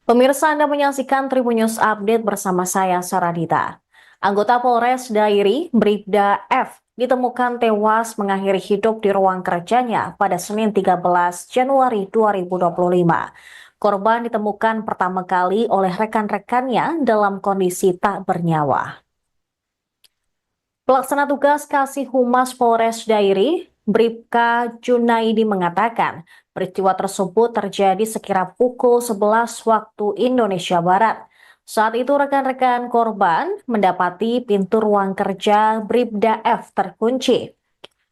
Pemirsa, Anda menyaksikan Tribun News Update bersama saya, Saradita. Anggota Polres Dairi, Bribda F, ditemukan tewas mengakhiri hidup di ruang kerjanya pada Senin 13 Januari 2025. Korban ditemukan pertama kali oleh rekan-rekannya dalam kondisi tak bernyawa. Pelaksana tugas Kasih Humas Polres Dairi, Bribka Junaidi mengatakan, peristiwa tersebut terjadi sekira pukul 11 waktu Indonesia Barat. Saat itu rekan-rekan korban mendapati pintu ruang kerja Bribda F terkunci.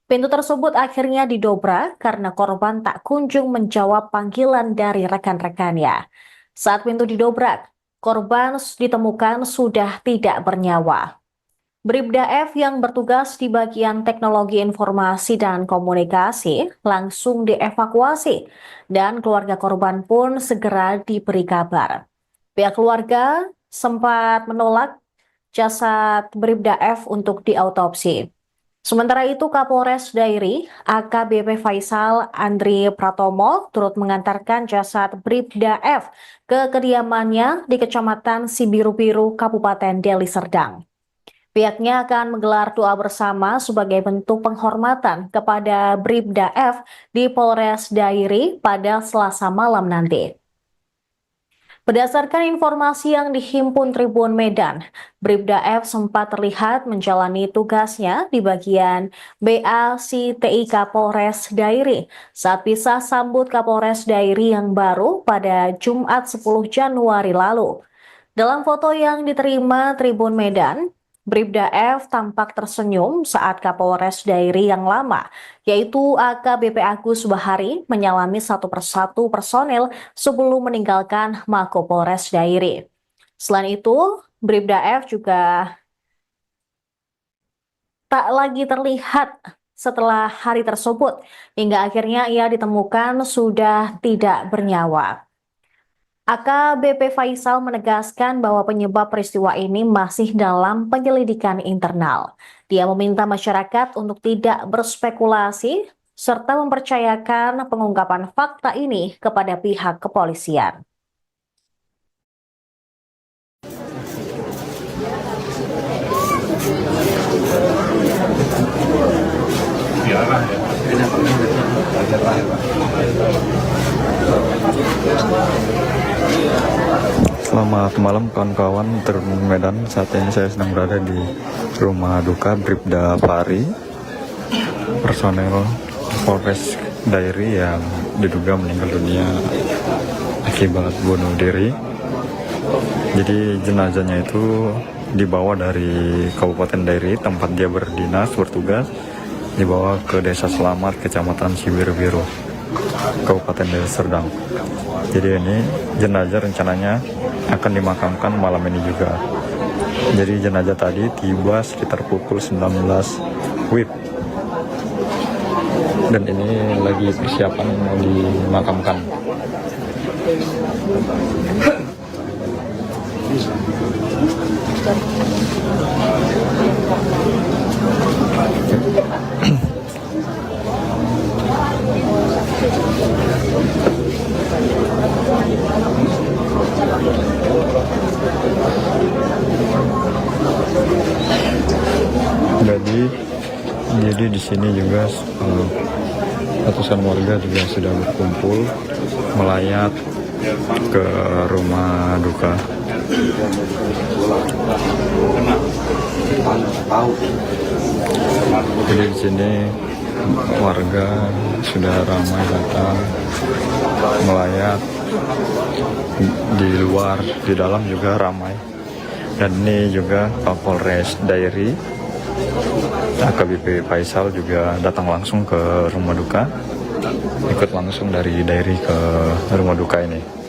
Pintu tersebut akhirnya didobrak karena korban tak kunjung menjawab panggilan dari rekan-rekannya. Saat pintu didobrak, korban ditemukan sudah tidak bernyawa. Bribda F yang bertugas di bagian teknologi informasi dan komunikasi langsung dievakuasi dan keluarga korban pun segera diberi kabar. Pihak keluarga sempat menolak jasad Bribda F untuk diautopsi. Sementara itu Kapolres Dairi, AKBP Faisal Andri Pratomo turut mengantarkan jasad Bribda F ke kediamannya di Kecamatan Sibiru-Biru, Kabupaten Deli Serdang. Pihaknya akan menggelar doa bersama sebagai bentuk penghormatan kepada Bribda F di Polres Dairi pada Selasa malam nanti. Berdasarkan informasi yang dihimpun Tribun Medan, Bribda F sempat terlihat menjalani tugasnya di bagian BACTI Kapolres Dairi saat bisa sambut Kapolres Dairi yang baru pada Jumat 10 Januari lalu. Dalam foto yang diterima Tribun Medan, Bribda F tampak tersenyum saat Kapolres Dairi yang lama, yaitu AKBP Agus Bahari, menyalami satu persatu personel sebelum meninggalkan Mako Polres Dairi. Selain itu, Bribda F juga tak lagi terlihat setelah hari tersebut, hingga akhirnya ia ditemukan sudah tidak bernyawa. AKBP Faisal menegaskan bahwa penyebab peristiwa ini masih dalam penyelidikan internal. Dia meminta masyarakat untuk tidak berspekulasi serta mempercayakan pengungkapan fakta ini kepada pihak kepolisian. Selamat malam kawan-kawan Tribun Medan. Saat ini saya sedang berada di rumah duka Bribda Fahri, personel Polres Dairi yang diduga meninggal dunia akibat bunuh diri. Jadi jenazahnya itu dibawa dari Kabupaten Dairi, tempat dia bertugas, dibawa ke Desa Selamat, Kecamatan Sibiru-Biru, Kabupaten Deli Serdang. Jadi ini jenazah rencananya akan dimakamkan malam ini juga. Jadi jenazah tadi tiba sekitar pukul 19 WIB. Dan ini lagi persiapan mau dimakamkan. Jadi di sini juga ratusan warga juga sudah berkumpul melayat ke rumah duka. Jadi di sini warga sudah ramai datang melayat, di luar, di dalam juga ramai. Dan ini juga Kapolres Dairi, AKBP Faisal juga datang langsung ke rumah duka, ikut langsung dari Dairi ke rumah duka ini.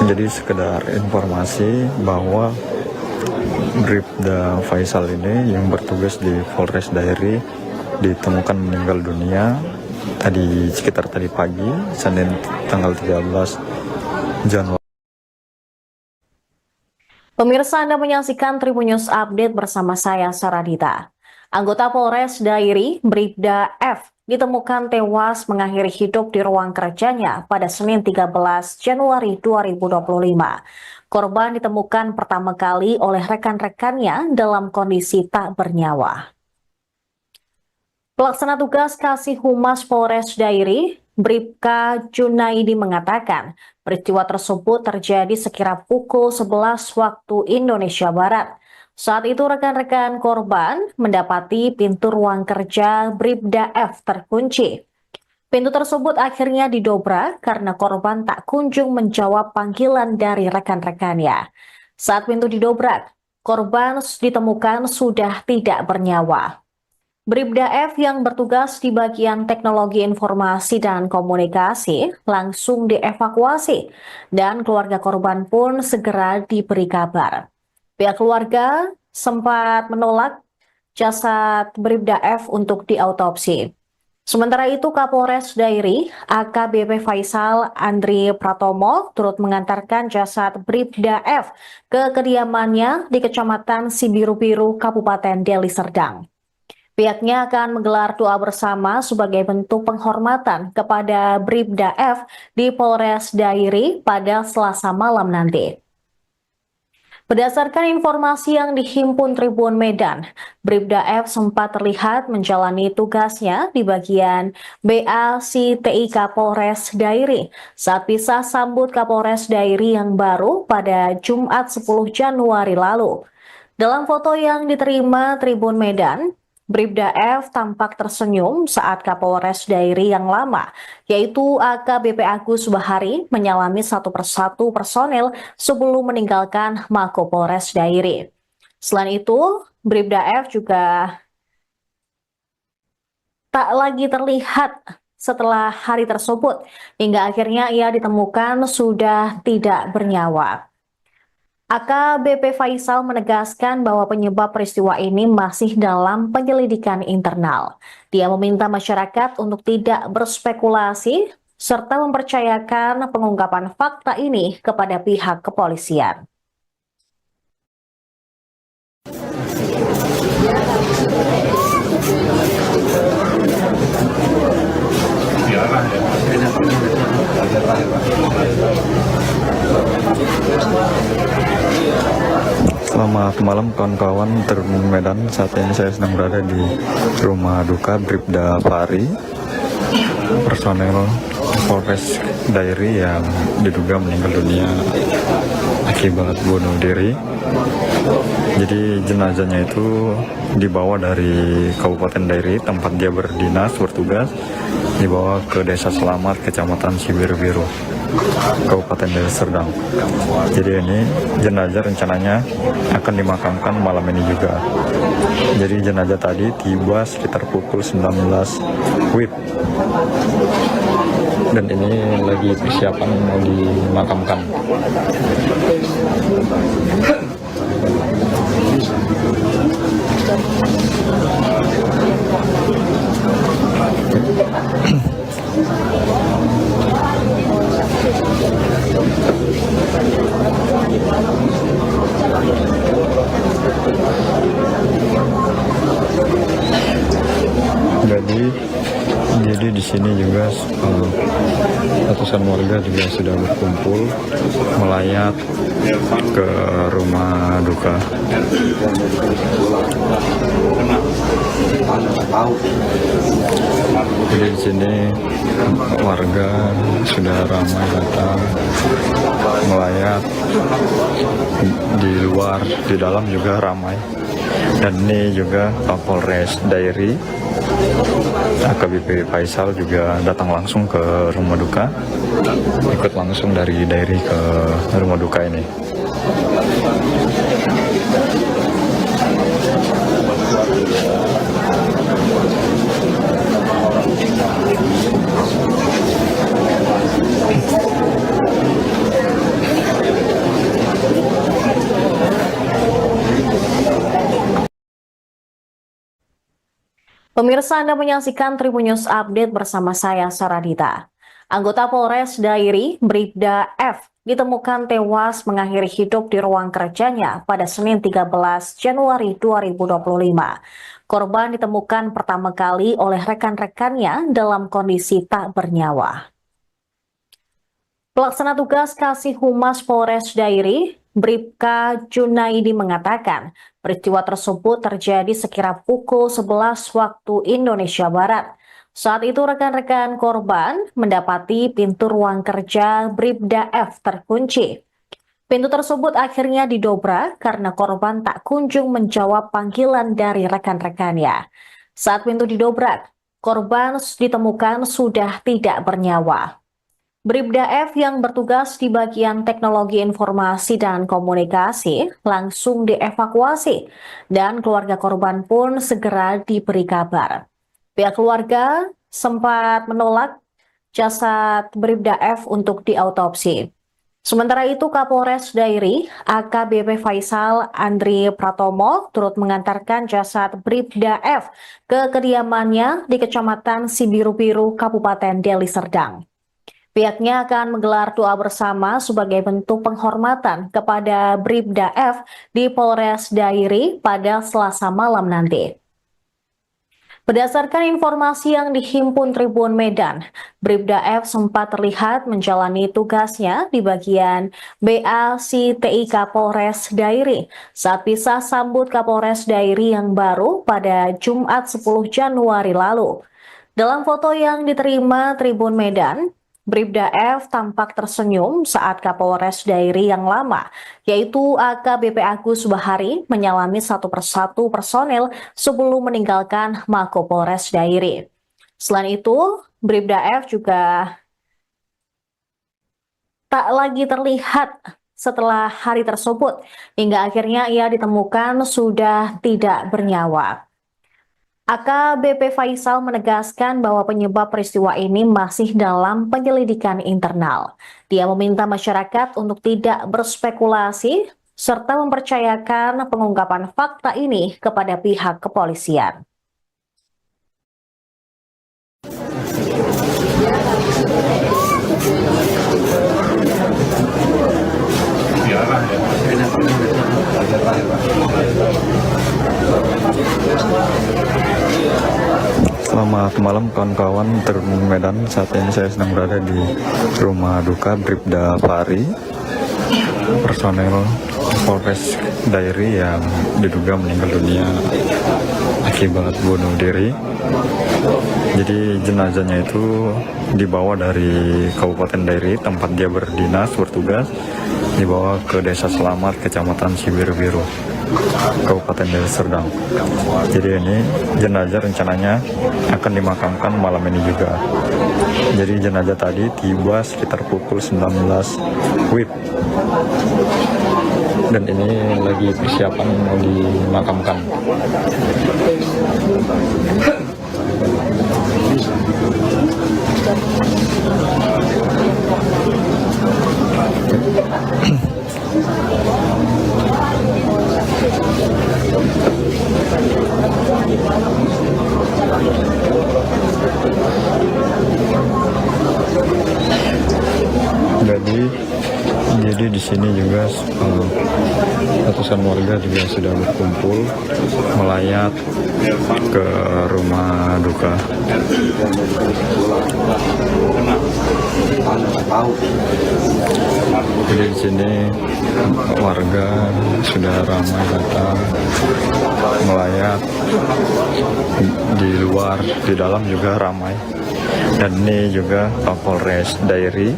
Jadi sekedar informasi bahwa Bribda Faisal ini yang bertugas di Polres Dairi ditemukan meninggal dunia sekitar tadi pagi, Senin tanggal 13 Januari. Pemirsa, Anda menyaksikan Tribun News Update bersama saya, Saradita. Anggota Polres Dairi, Bribda F, ditemukan tewas mengakhiri hidup di ruang kerjanya pada Senin 13 Januari 2025. Korban ditemukan pertama kali oleh rekan-rekannya dalam kondisi tak bernyawa. Pelaksana tugas Kasih Humas Polres Dairi, Bribka Junaidi mengatakan, peristiwa tersebut terjadi sekira pukul 11 waktu Indonesia Barat. Saat itu rekan-rekan korban mendapati pintu ruang kerja Bribda F terkunci. Pintu tersebut akhirnya didobrak karena korban tak kunjung menjawab panggilan dari rekan-rekannya. Saat pintu didobrak, korban ditemukan sudah tidak bernyawa. Bribda F yang bertugas di bagian teknologi informasi dan komunikasi langsung dievakuasi dan keluarga korban pun segera diberi kabar. Pihak keluarga sempat menolak jasad Bribda F untuk diautopsi. Sementara itu Kapolres Dairi AKBP Faisal Andri Pratomo turut mengantarkan jasad Bribda F ke kediamannya di Kecamatan Sibiru-Biru, Kabupaten Deli Serdang. Pihaknya akan menggelar doa bersama sebagai bentuk penghormatan kepada Bribda F di Polres Dairi pada Selasa malam nanti. Berdasarkan informasi yang dihimpun Tribun Medan, Bribda F sempat terlihat menjalani tugasnya di bagian BACTI Kapolres Dairi saat bisa sambut Kapolres Dairi yang baru pada Jumat 10 Januari lalu. Dalam foto yang diterima Tribun Medan, Bribda F tampak tersenyum saat Kapolres Dairi yang lama, yaitu AKBP Agus Bahari, menyalami satu persatu personel sebelum meninggalkan Mako Polres Dairi. Selain itu, Bribda F juga tak lagi terlihat setelah hari tersebut, hingga akhirnya ia ditemukan sudah tidak bernyawa. AKBP Faisal menegaskan bahwa penyebab peristiwa ini masih dalam penyelidikan internal. Dia meminta masyarakat untuk tidak berspekulasi serta mempercayakan pengungkapan fakta ini kepada pihak kepolisian. Selamat malam kawan-kawan Tribun Medan. Saat ini saya sedang berada di rumah duka Bribda Fahri, personel Polres Dairi yang diduga meninggal dunia akibat bunuh diri. Jadi jenazahnya itu dibawa dari Kabupaten Dairi, tempat dia bertugas, dibawa ke Desa Selamat, Kecamatan Sibiru-Biru, Kabupaten Deli Serdang. Jadi ini jenazah rencananya akan dimakamkan malam ini juga. Jadi jenazah tadi tiba sekitar pukul 19 WIB. Dan ini lagi persiapan mau dimakamkan. Jadi di sini juga ratusan warga juga sudah berkumpul melayat ke rumah duka. Jadi di sini warga sudah ramai datang melayat, di luar, di dalam juga ramai. Dan ini juga Kapolres Dairi AKBP Faisal juga datang langsung ke rumah duka, ikut langsung dari Dairi ke rumah duka ini. Pemirsa, Anda menyaksikan Tribun News Update bersama saya, Saradita. Anggota Polres Dairi, Bribda F, ditemukan tewas mengakhiri hidup di ruang kerjanya pada Senin 13 Januari 2025. Korban ditemukan pertama kali oleh rekan-rekannya dalam kondisi tak bernyawa. Pelaksana tugas Kasih Humas Polres Dairi, Bribka Junaidi mengatakan, peristiwa tersebut terjadi sekira pukul 11 waktu Indonesia Barat. Saat itu rekan-rekan korban mendapati pintu ruang kerja Bribda F terkunci. Pintu tersebut akhirnya didobrak karena korban tak kunjung menjawab panggilan dari rekan-rekannya. Saat pintu didobrak, korban ditemukan sudah tidak bernyawa. Bribda F yang bertugas di bagian teknologi informasi dan komunikasi langsung dievakuasi dan keluarga korban pun segera diberi kabar. Pihak keluarga sempat menolak jasad Bribda F untuk diautopsi. Sementara itu Kapolres Dairi AKBP Faisal Andri Pratomo turut mengantarkan jasad Bribda F ke kediamannya di Kecamatan Sibiru-Biru, Kabupaten Deli Serdang. Pihaknya akan menggelar doa bersama sebagai bentuk penghormatan kepada Bribda F di Polres Dairi pada Selasa malam nanti. Berdasarkan informasi yang dihimpun Tribun Medan, Bribda F sempat terlihat menjalani tugasnya di bagian BACTI Kapolres Dairi saat bisa sambut Kapolres Dairi yang baru pada Jumat 10 Januari lalu. Dalam foto yang diterima Tribun Medan, Bribda F tampak tersenyum saat Kapolres Dairi yang lama, yaitu AKBP Agus Bahari, menyalami satu persatu personel sebelum meninggalkan Mako Polres Dairi. Selain itu, Bribda F juga tak lagi terlihat setelah hari tersebut, hingga akhirnya ia ditemukan sudah tidak bernyawa. AKBP Faisal menegaskan bahwa penyebab peristiwa ini masih dalam penyelidikan internal. Dia meminta masyarakat untuk tidak berspekulasi serta mempercayakan pengungkapan fakta ini kepada pihak kepolisian. Selamat malam kawan-kawan Tribun Medan. Saat ini saya sedang berada di rumah duka Bribda Fahri, personel Polres Dairi yang diduga meninggal dunia akibat bunuh diri. Jadi jenazahnya itu dibawa dari Kabupaten Dairi, tempat dia berdinas bertugas, dibawa ke Desa Selamat, Kecamatan Sibiru-Biru, Kabupaten Deli Serdang. Jadi ini jenazah rencananya akan dimakamkan malam ini juga. Jadi jenazah tadi tiba sekitar pukul 19 WIB. Dan ini lagi persiapan mau dimakamkan. Jadi di sini juga ratusan warga juga sudah berkumpul melayat ke rumah duka. Jadi di sini warga sudah ramai datang melayat, di luar, di dalam juga ramai. Dan ini juga Kapolres Dairi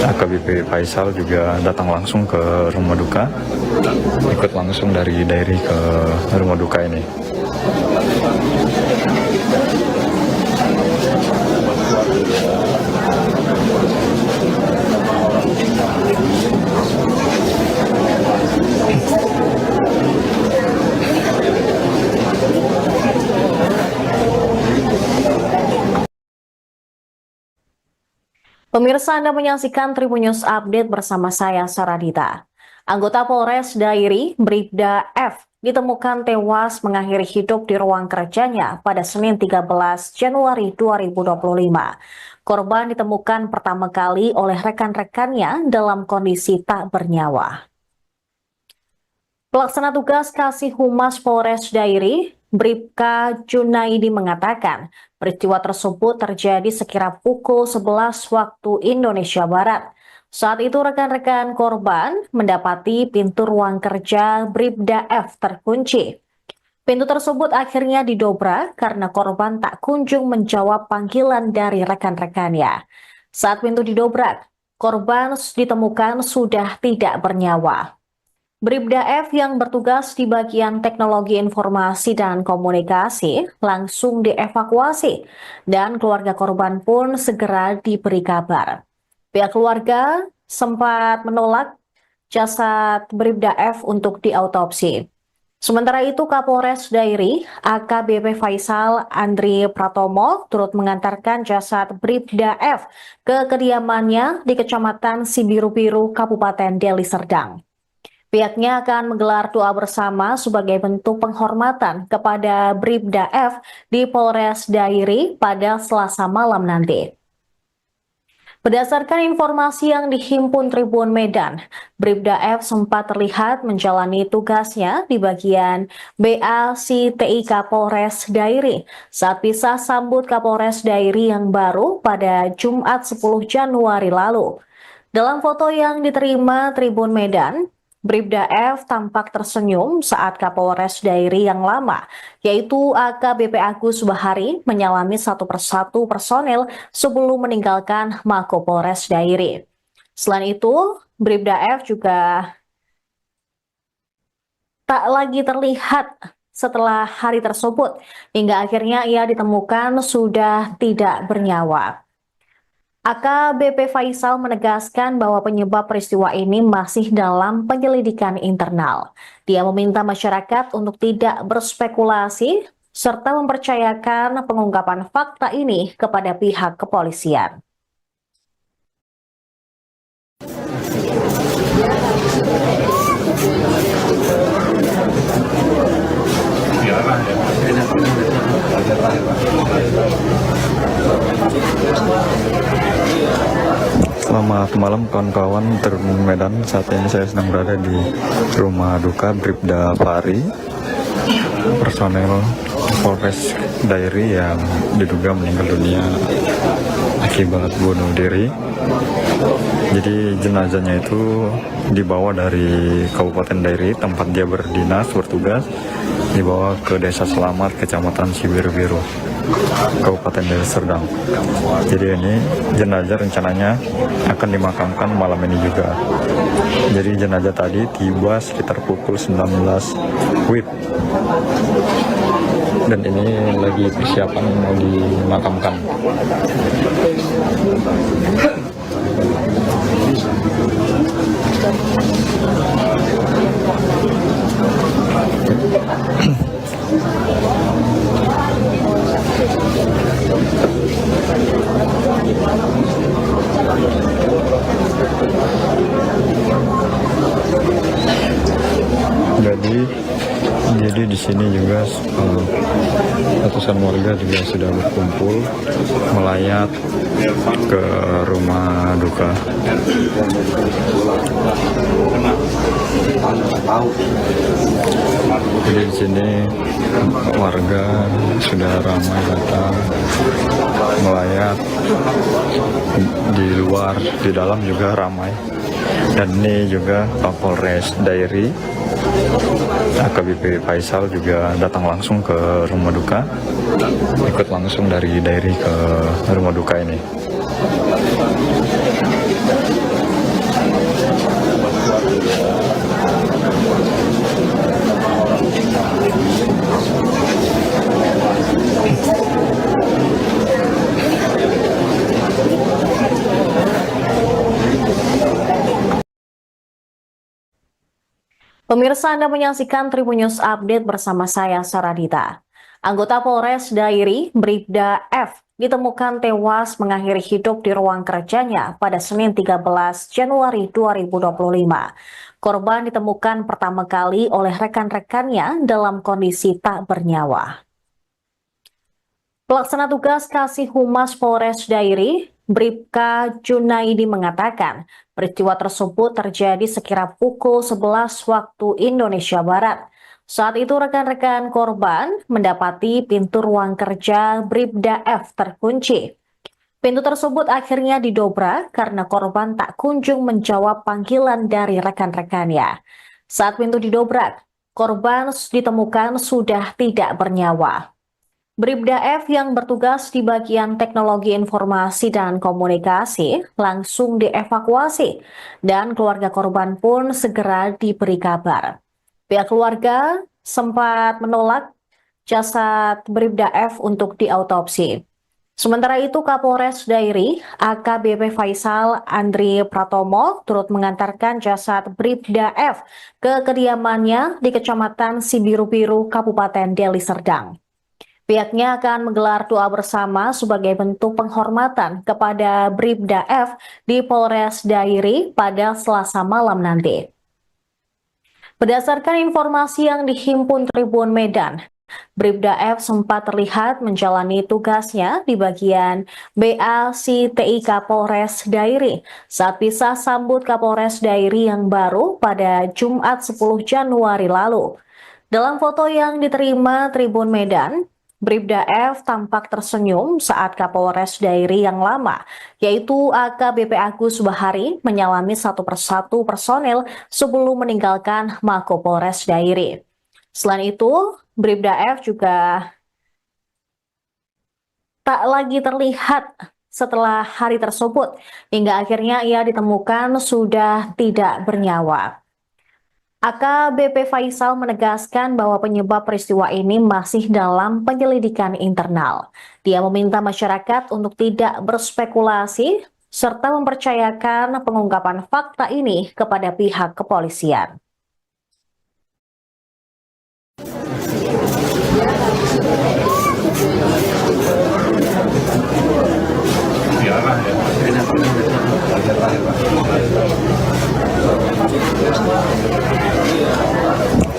AKBP Faisal juga datang langsung ke rumah duka, ikut langsung dari Dairi ke rumah duka ini. Pemirsa, Anda menyaksikan Tribun News Update bersama saya, Saradita. Anggota Polres Dairi, Bribda F, ditemukan tewas mengakhiri hidup di ruang kerjanya pada Senin 13 Januari 2025. Korban ditemukan pertama kali oleh rekan-rekannya dalam kondisi tak bernyawa. Pelaksana tugas Kasih Humas Polres Dairi, Bribka Junaidi mengatakan, peristiwa tersebut terjadi sekira pukul 11 waktu Indonesia Barat. Saat itu rekan-rekan korban mendapati pintu ruang kerja Bribda F terkunci. Pintu tersebut akhirnya didobrak karena korban tak kunjung menjawab panggilan dari rekan-rekannya. Saat pintu didobrak, korban ditemukan sudah tidak bernyawa. Bribda F yang bertugas di bagian teknologi informasi dan komunikasi langsung dievakuasi dan keluarga korban pun segera diberi kabar. Pihak keluarga sempat menolak jasad Bribda F untuk diautopsi. Sementara itu Kapolres Dairi, AKBP Faisal Andri Pratomo turut mengantarkan jasad Bribda F ke kediamannya di Kecamatan Sibiru-Biru, Kabupaten Deli Serdang. Pihaknya akan menggelar doa bersama sebagai bentuk penghormatan kepada Bribda F di Polres Dairi pada Selasa malam nanti. Berdasarkan informasi yang dihimpun Tribun Medan, Bribda F sempat terlihat menjalani tugasnya di bagian BACTIK Polres Dairi saat bisa sambut Kapolres Dairi yang baru pada Jumat 10 Januari lalu. Dalam foto yang diterima Tribun Medan, Bribda F tampak tersenyum saat Kapolres Dairi yang lama, yaitu AKBP Agus Bahari, menyalami satu persatu personel sebelum meninggalkan Mako Polres Dairi. Selain itu, Bribda F juga tak lagi terlihat setelah hari tersebut, hingga akhirnya ia ditemukan sudah tidak bernyawa. AKBP Faisal menegaskan bahwa penyebab peristiwa ini masih dalam penyelidikan internal. Dia meminta masyarakat untuk tidak berspekulasi serta mempercayakan pengungkapan fakta ini kepada pihak kepolisian. Selamat malam kawan-kawan Tribun Medan. Saat ini saya sedang berada di rumah duka Bribda Fahri, personel Polres Dairi yang diduga meninggal dunia akibat bunuh diri. Jadi jenazahnya itu dibawa dari Kabupaten Dairi, tempat dia bertugas, dibawa ke Desa Selamat, Kecamatan Sibiru-Biru, Kabupaten Deli Serdang. Jadi ini jenazah rencananya akan dimakamkan malam ini juga. Jadi jenazah tadi tiba sekitar pukul 19 WIB. Dan ini lagi persiapan mau dimakamkan. Jadi di sini juga ratusan warga juga sudah berkumpul melayat ke rumah duka. Jadi di sini warga sudah ramai datang melayat, di luar, di dalam juga ramai. Dan ini juga Kapolres Dairi, AKBP Faisal juga datang langsung ke rumah duka, ikut langsung dari Dairi ke rumah duka ini. Pemirsa, Anda menyaksikan Tribun News Update bersama saya, Saradita. Anggota Polres Dairi, Bribda F, ditemukan tewas mengakhiri hidup di ruang kerjanya pada Senin 13 Januari 2025. Korban ditemukan pertama kali oleh rekan-rekannya dalam kondisi tak bernyawa. Pelaksana tugas Kasih Humas Polres Dairi, Bribka Junaidi mengatakan, peristiwa tersebut terjadi sekira pukul 11 waktu Indonesia Barat. Saat itu rekan-rekan korban mendapati pintu ruang kerja Bribda F terkunci. Pintu tersebut akhirnya didobrak karena korban tak kunjung menjawab panggilan dari rekan-rekannya. Saat pintu didobrak, korban ditemukan sudah tidak bernyawa. Bribda F yang bertugas di bagian teknologi informasi dan komunikasi langsung dievakuasi dan keluarga korban pun segera diberi kabar. Pihak keluarga sempat menolak jasad Bribda F untuk diautopsi. Sementara itu Kapolres Dairi, AKBP Faisal Andri Pratomo turut mengantarkan jasad Bribda F ke kediamannya di Kecamatan Sibiru-Biru, Kabupaten Deli Serdang. Pihaknya akan menggelar doa bersama sebagai bentuk penghormatan kepada Bribda F di Polres Dairi pada Selasa malam nanti. Berdasarkan informasi yang dihimpun Tribun Medan, Bribda F sempat terlihat menjalani tugasnya di bagian BACTIK Polres Dairi saat bisa sambut Kapolres Dairi yang baru pada Jumat 10 Januari lalu. Dalam foto yang diterima Tribun Medan, Bribda F tampak tersenyum saat Kapolres Dairi yang lama, yaitu AKBP Agus Bahari, menyalami satu persatu personel sebelum meninggalkan Mako Polres Dairi. Selain itu, Bribda F juga tak lagi terlihat setelah hari tersebut, hingga akhirnya ia ditemukan sudah tidak bernyawa. AKBP Faisal menegaskan bahwa penyebab peristiwa ini masih dalam penyelidikan internal. Dia meminta masyarakat untuk tidak berspekulasi serta mempercayakan pengungkapan fakta ini kepada pihak kepolisian.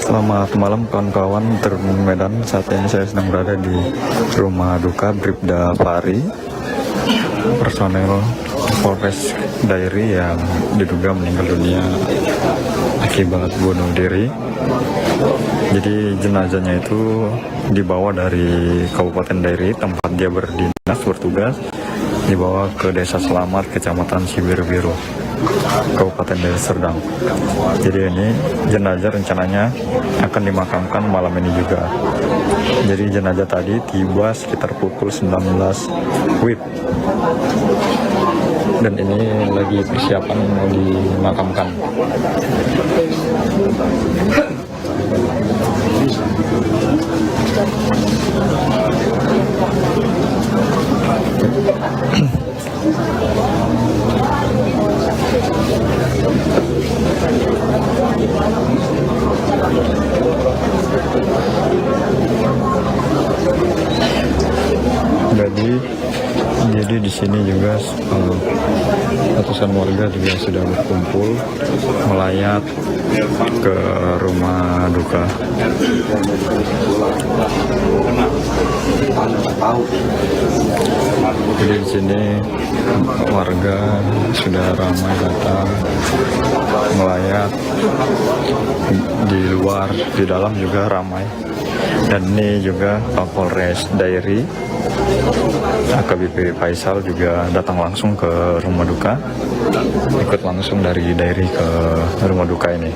Selamat malam kawan-kawan Tribun Medan. Saat ini saya sedang berada di rumah duka Bribda Fahri, personel Polres Dairi yang diduga meninggal dunia akibat bunuh diri. Jadi jenazahnya itu dibawa dari Kabupaten Dairi, tempat dia berdinas bertugas, dibawa ke Desa Selamat, Kecamatan Sibiru-Biru, Kabupaten Deli Serdang. Jadi ini jenazah rencananya akan dimakamkan malam ini juga. Jadi jenazah tadi tiba sekitar pukul 19 WIB. Dan ini lagi persiapan mau dimakamkan. Jadi di sini juga ratusan warga juga sudah berkumpul melayat ke rumah duka. Jadi di sini warga sudah ramai datang melayat, di luar, di dalam juga ramai. Dan ini juga Kapolres Dairi, AKBP Faisal juga datang langsung ke rumah duka, ikut langsung dari Dairi ke rumah duka ini.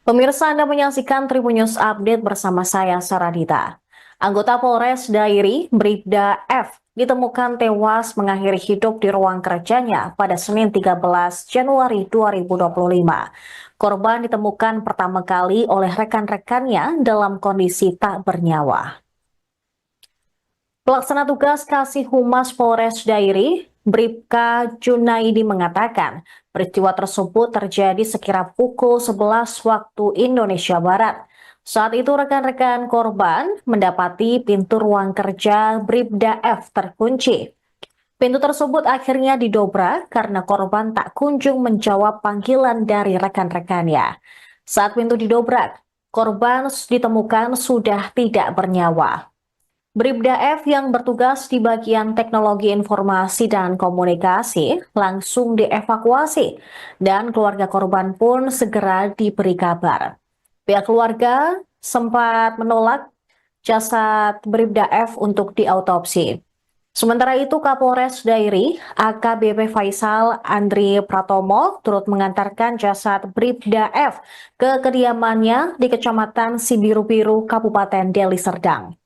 Pemirsa, Anda menyaksikan Tribun News Update bersama saya, Saradita. Anggota Polres Dairi, Bribda F, ditemukan tewas mengakhiri hidup di ruang kerjanya pada Senin 13 Januari 2025. Korban ditemukan pertama kali oleh rekan-rekannya dalam kondisi tak bernyawa. Pelaksana tugas Kasih Humas Polres Dairi, Bribka Junaidi mengatakan, peristiwa tersebut terjadi sekira pukul 11 waktu Indonesia Barat. Saat itu rekan-rekan korban mendapati pintu ruang kerja Bribda F terkunci. Pintu tersebut akhirnya didobrak karena korban tak kunjung menjawab panggilan dari rekan-rekannya. Saat pintu didobrak, korban ditemukan sudah tidak bernyawa. Bribda F yang bertugas di bagian teknologi informasi dan komunikasi langsung dievakuasi dan keluarga korban pun segera diberi kabar. Pihak keluarga sempat menolak jasad Bribda F untuk diautopsi. Sementara itu Kapolres Dairi, AKBP Faisal Andri Pratomo turut mengantarkan jasad Bribda F ke kediamannya di Kecamatan Sibiru-Biru, Kabupaten Deli Serdang.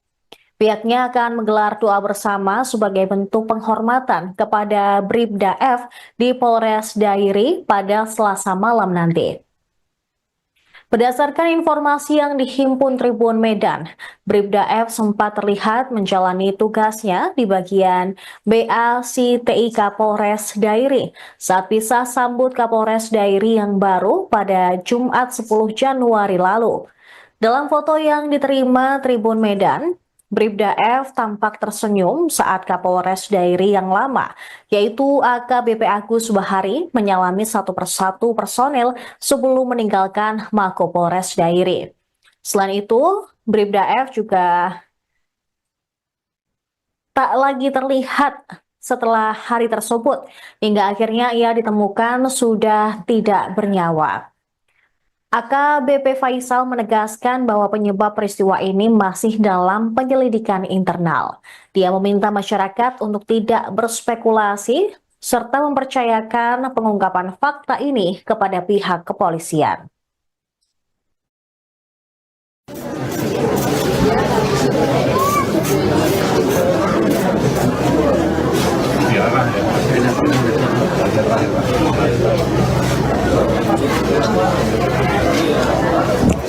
Pihaknya akan menggelar doa bersama sebagai bentuk penghormatan kepada Bribda F di Polres Dairi pada Selasa malam nanti. Berdasarkan informasi yang dihimpun Tribun Medan, Bribda F sempat terlihat menjalani tugasnya di bagian BAC TIK Polres Dairi saat bisa sambut Kapolres Dairi yang baru pada Jumat 10 Januari lalu. Dalam foto yang diterima Tribun Medan, Bribda F tampak tersenyum saat Kapolres Dairi yang lama, yaitu AKBP Agus Bahari, menyalami satu persatu personel sebelum meninggalkan Mako Polres Dairi. Selain itu, Bribda F juga tak lagi terlihat setelah hari tersebut, hingga akhirnya ia ditemukan sudah tidak bernyawa. AKBP Faisal menegaskan bahwa penyebab peristiwa ini masih dalam penyelidikan internal. Dia meminta masyarakat untuk tidak berspekulasi serta mempercayakan pengungkapan fakta ini kepada pihak kepolisian.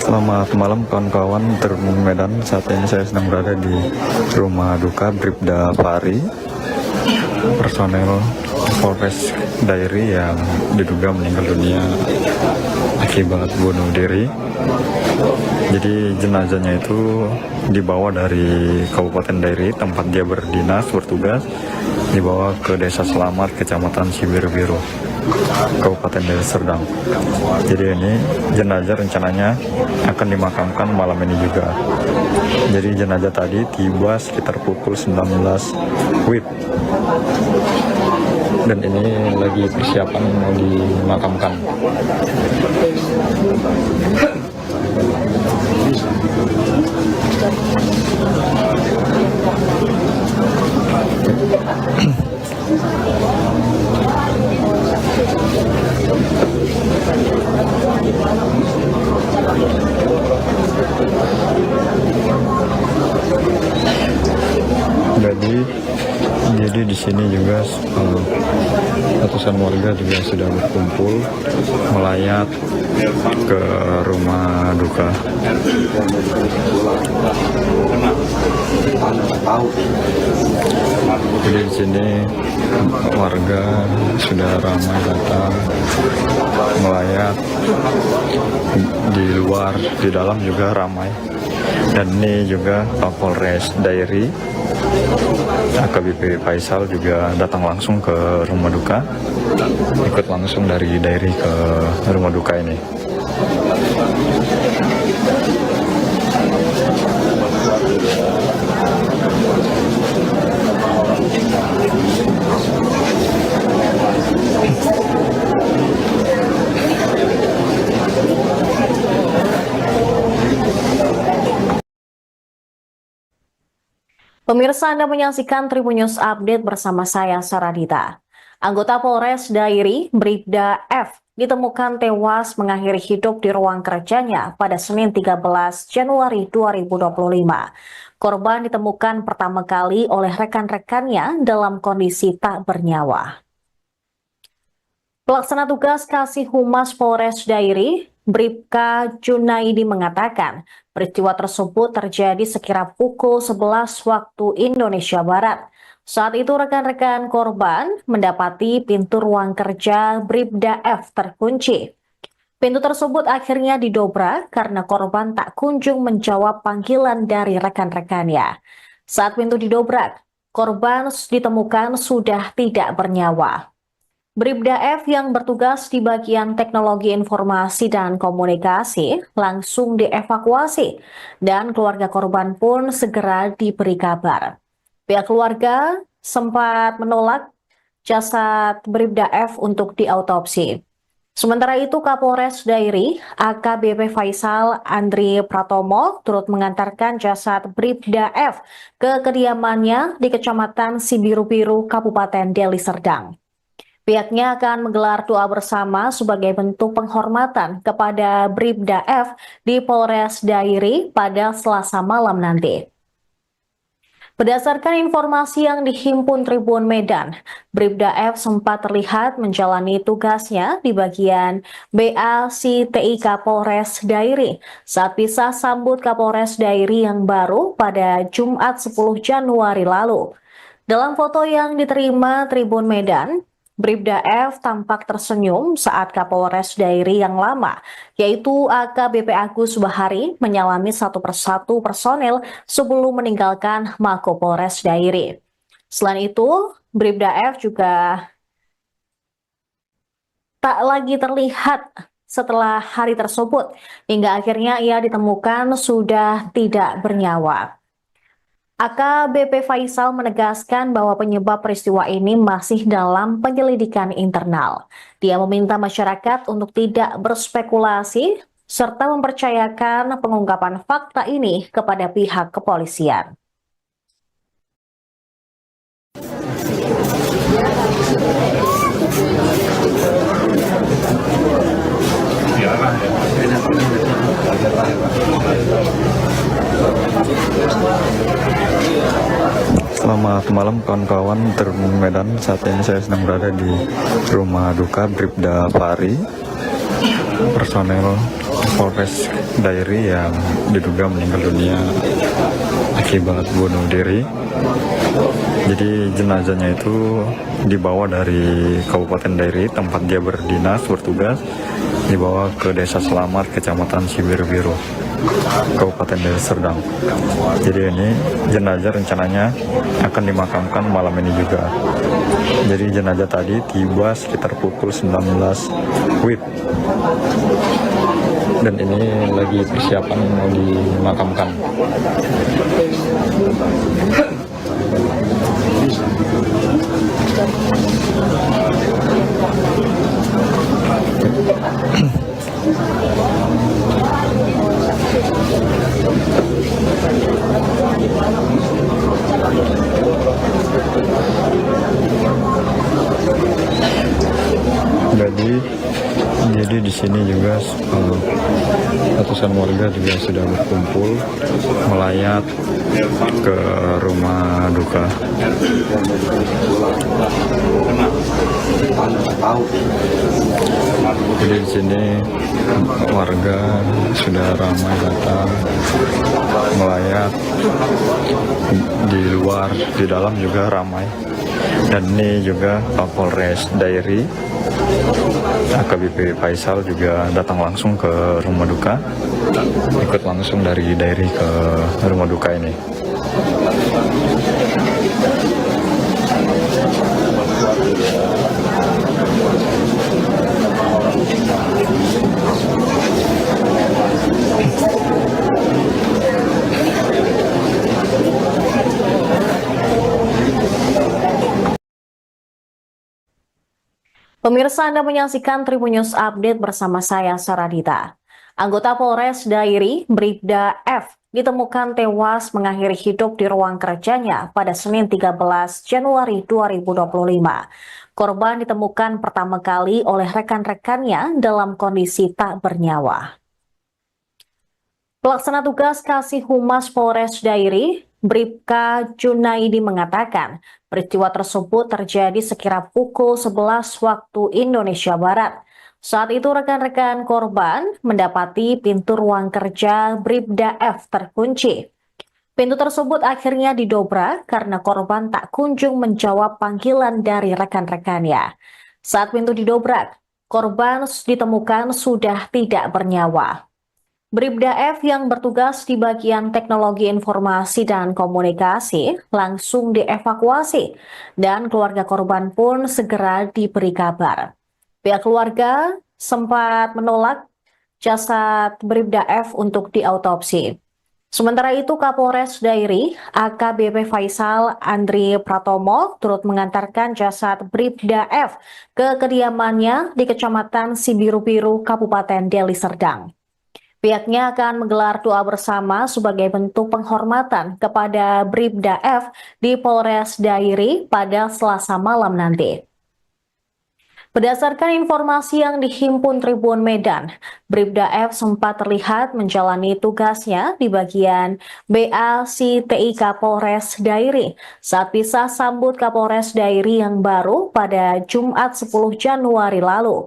Selamat malam kawan-kawan Tribun Medan. Saat ini saya sedang berada di rumah duka Bribda Fahri, personel Polres Dairi yang diduga meninggal dunia akibat bunuh diri. Jadi jenazahnya itu dibawa dari Kabupaten Dairi, tempat dia berdinas bertugas, dibawa ke Desa Selamat, Kecamatan Sibiru-Biru, Kabupaten Deli Serdang. Jadi ini jenazah rencananya akan dimakamkan malam ini juga. Jadi jenazah tadi tiba sekitar pukul 19 WIB. Dan ini lagi persiapan mau dimakamkan. Jadi di sini juga ratusan warga juga sudah berkumpul melayat ke rumah duka. Jadi di sini warga sudah ramai datang melayat, di luar, di dalam juga ramai. Dan ini juga Kapolres Dairi, AKBP Faisal juga datang langsung ke rumah duka, ikut langsung dari Dairi ke rumah duka ini. Pemirsa, Anda menyaksikan Tribun News Update bersama saya, Saradita. Anggota Polres Dairi, Bribda F, ditemukan tewas mengakhiri hidup di ruang kerjanya pada Senin 13 Januari 2025. Korban ditemukan pertama kali oleh rekan-rekannya dalam kondisi tak bernyawa. Pelaksana tugas Kasih Humas Polres Dairi, Bribka Junaidi mengatakan, peristiwa tersebut terjadi sekira pukul 11 waktu Indonesia Barat. Saat itu rekan-rekan korban mendapati pintu ruang kerja Bribda F terkunci. Pintu tersebut akhirnya didobrak karena korban tak kunjung menjawab panggilan dari rekan-rekannya. Saat pintu didobrak, korban ditemukan sudah tidak bernyawa. Bribda F yang bertugas di bagian teknologi informasi dan komunikasi langsung dievakuasi dan keluarga korban pun segera diberi kabar. Pihak keluarga sempat menolak jasad Bribda F untuk diautopsi. Sementara itu Kapolres Dairi AKBP Faisal Andri Pratomo turut mengantarkan jasad Bribda F ke kediamannya di Kecamatan Sibiru-Biru, Kabupaten Deli Serdang. Pihaknya akan menggelar doa bersama sebagai bentuk penghormatan kepada Bribda F di Polres Dairi pada Selasa malam nanti. Berdasarkan informasi yang dihimpun Tribun Medan, Bribda F sempat terlihat menjalani tugasnya di bagian BACTI Kapolres Dairi saat bisa sambut Kapolres Dairi yang baru pada Jumat 10 Januari lalu. Dalam foto yang diterima Tribun Medan, Bribda F tampak tersenyum saat Kapolres Dairi yang lama, yaitu AKBP Agus Bahari, menyalami satu persatu personel sebelum meninggalkan Mako Polres Dairi. Selain itu, Bribda F juga tak lagi terlihat setelah hari tersebut, hingga akhirnya ia ditemukan sudah tidak bernyawa. AKBP Faisal menegaskan bahwa penyebab peristiwa ini masih dalam penyelidikan internal. Dia meminta masyarakat untuk tidak berspekulasi serta mempercayakan pengungkapan fakta ini kepada pihak kepolisian. Selamat malam kawan-kawan Tribun Medan. Saat ini saya sedang berada di rumah duka Bribda Fahri, personel Polres Dairi yang diduga meninggal dunia akibat bunuh diri. Jadi jenazahnya itu dibawa dari Kabupaten Dairi, tempat dia berdinas bertugas, dibawa ke Desa Selamat, Kecamatan Sibiru-Biru, Kabupaten Deli Serdang. Jadi ini jenazah rencananya akan dimakamkan malam ini juga. Jadi jenazah tadi tiba sekitar pukul 19 WIB. Dan ini lagi persiapan mau dimakamkan. Jadi di sini juga ratusan warga juga sudah berkumpul melayat ke rumah duka. Jadi di sini warga sudah ramai datang melayat, di luar, di dalam juga ramai. Dan ini juga Kapolres Dairi AKBP Faisal juga datang langsung ke rumah duka, ikut langsung dari Dairi ke rumah duka ini. Pemirsa, Anda menyaksikan Tribun News Update bersama saya, Saradita. Anggota Polres Dairi, Bribda F, ditemukan tewas mengakhiri hidup di ruang kerjanya pada Senin 13 Januari 2025. Korban ditemukan pertama kali oleh rekan-rekannya dalam kondisi tak bernyawa. Pelaksana tugas Kasih Humas Polres Dairi, Bribka Junaidi mengatakan, peristiwa tersebut terjadi sekira pukul 11 waktu Indonesia Barat. Saat itu rekan-rekan korban mendapati pintu ruang kerja Bribda F terkunci. Pintu tersebut akhirnya didobrak karena korban tak kunjung menjawab panggilan dari rekan-rekannya. Saat pintu didobrak, korban ditemukan sudah tidak bernyawa. Bribda F yang bertugas di bagian teknologi informasi dan komunikasi langsung dievakuasi dan keluarga korban pun segera diberi kabar. Pihak keluarga sempat menolak jasad Bribda F untuk diautopsi. Sementara itu Kapolres Dairi AKBP Faisal Andri Pratomo turut mengantarkan jasad Bribda F ke kediamannya di Kecamatan Sibiru-Biru, Kabupaten Deli Serdang. Pihaknya akan menggelar doa bersama sebagai bentuk penghormatan kepada Bribda F di Polres Dairi pada Selasa malam nanti. Berdasarkan informasi yang dihimpun Tribun Medan, Bribda F sempat terlihat menjalani tugasnya di bagian BACTI Kapolres Dairi saat bisa sambut Kapolres Dairi yang baru pada Jumat 10 Januari lalu.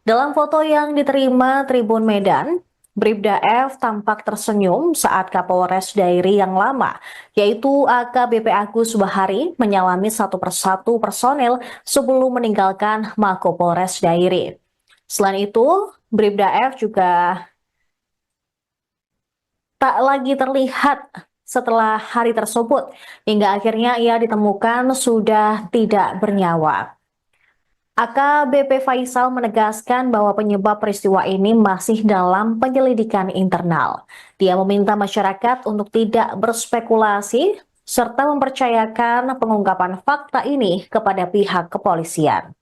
Dalam foto yang diterima Tribun Medan, Bribda F tampak tersenyum saat Kapolres Dairi yang lama, yaitu AKBP Agus Bahari, menyalami satu persatu personel sebelum meninggalkan Mako Polres Dairi. Selain itu, Bribda F juga tak lagi terlihat setelah hari tersebut, hingga akhirnya ia ditemukan sudah tidak bernyawa. AKBP Faisal menegaskan bahwa penyebab peristiwa ini masih dalam penyelidikan internal. Dia meminta masyarakat untuk tidak berspekulasi serta mempercayakan pengungkapan fakta ini kepada pihak kepolisian.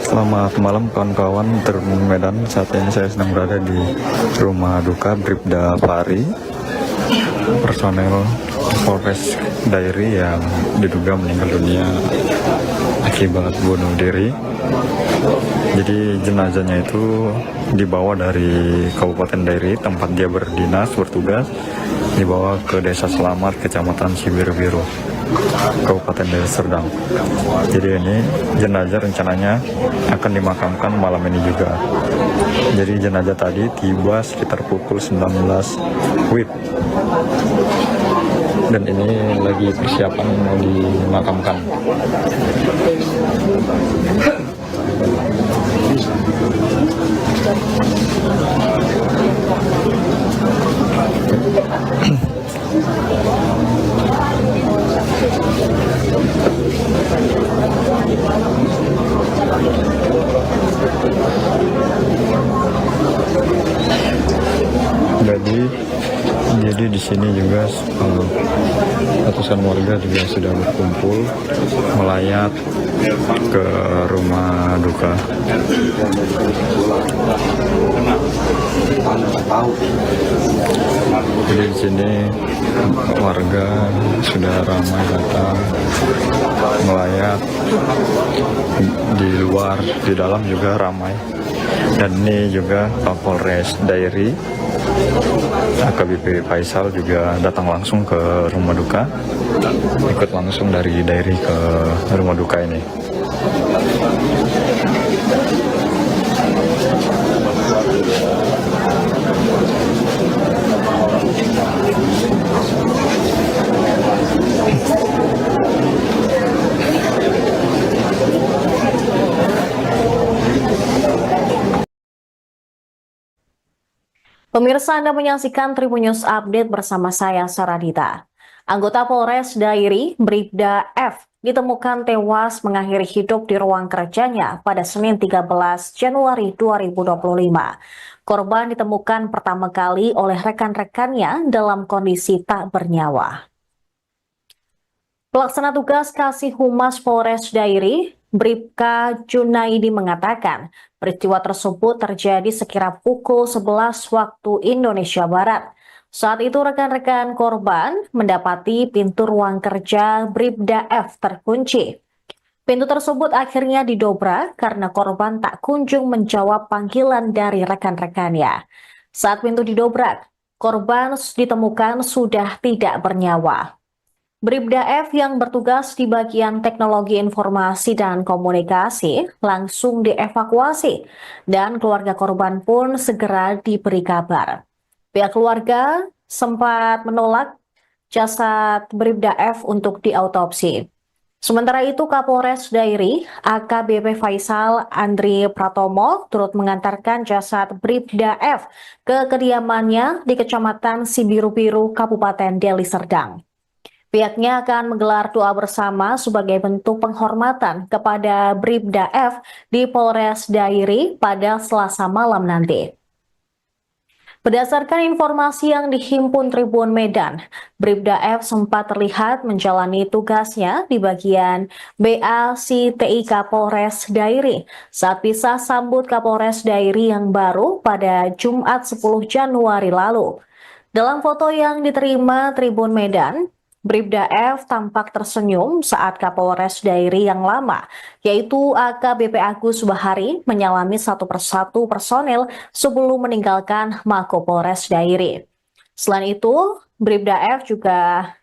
Selamat malam kawan-kawan Tribun Medan. Saat ini saya sedang berada di rumah duka Bribda Fahri, personel Polres Dairi yang diduga meninggal dunia akibat bunuh diri. Jadi jenazahnya itu dibawa dari Kabupaten Dairi, tempat dia bertugas, dibawa ke Desa Selamat, Kecamatan Sibiru-Biru, Kabupaten Deli Serdang. Jadi ini jenazah rencananya akan dimakamkan malam ini juga. Jadi jenazah tadi tiba sekitar pukul 19 WIB. Dan ini lagi persiapan mau dimakamkan. Jadi di sini juga ratusan warga juga sudah berkumpul melayat ke rumah duka. Jadi di sini warga sudah ramai datang melayat, di luar, di dalam juga ramai. Dan ini juga Kapolres Dairi AKBP Faisal juga datang langsung ke rumah duka, ikut langsung dari Dairi ke rumah duka ini. Pemirsa, Anda menyaksikan Tribun News Update bersama saya, Saradita. Anggota Polres Dairi, Bribda F, ditemukan tewas mengakhiri hidup di ruang kerjanya pada Senin 13 Januari 2025. Korban ditemukan pertama kali oleh rekan-rekannya dalam kondisi tak bernyawa. Pelaksana tugas Kasih Humas Polres Dairi, Bribka Junaidi mengatakan, peristiwa tersebut terjadi sekira pukul 11 waktu Indonesia Barat. Saat itu rekan-rekan korban mendapati pintu ruang kerja Bribda F terkunci. Pintu tersebut akhirnya didobrak karena korban tak kunjung menjawab panggilan dari rekan-rekannya. Saat pintu didobrak, korban ditemukan sudah tidak bernyawa. Bribda F yang bertugas di bagian teknologi informasi dan komunikasi langsung dievakuasi dan keluarga korban pun segera diberi kabar. Pihak keluarga sempat menolak jasad Bribda F untuk diautopsi. Sementara itu, Kapolres Dairi, AKBP Faisal Andri Pratomo turut mengantarkan jasad Bribda F ke kediamannya di Kecamatan Sibiru-Biru, Kabupaten Deli Serdang. Pihaknya akan menggelar doa bersama sebagai bentuk penghormatan kepada Bribda F di Polres Dairi pada Selasa malam nanti. Berdasarkan informasi yang dihimpun Tribun Medan, Bribda F sempat terlihat menjalani tugasnya di bagian BA-CTI Kapolres Dairi saat bisa sambut Kapolres Dairi yang baru pada Jumat 10 Januari lalu. Dalam foto yang diterima Tribun Medan, Bribda F tampak tersenyum saat Kapolres Dairi yang lama, yaitu AKBP Agus Bahari, menyalami satu persatu personel sebelum meninggalkan Mako Polres Dairi. Selain itu, Bribda F juga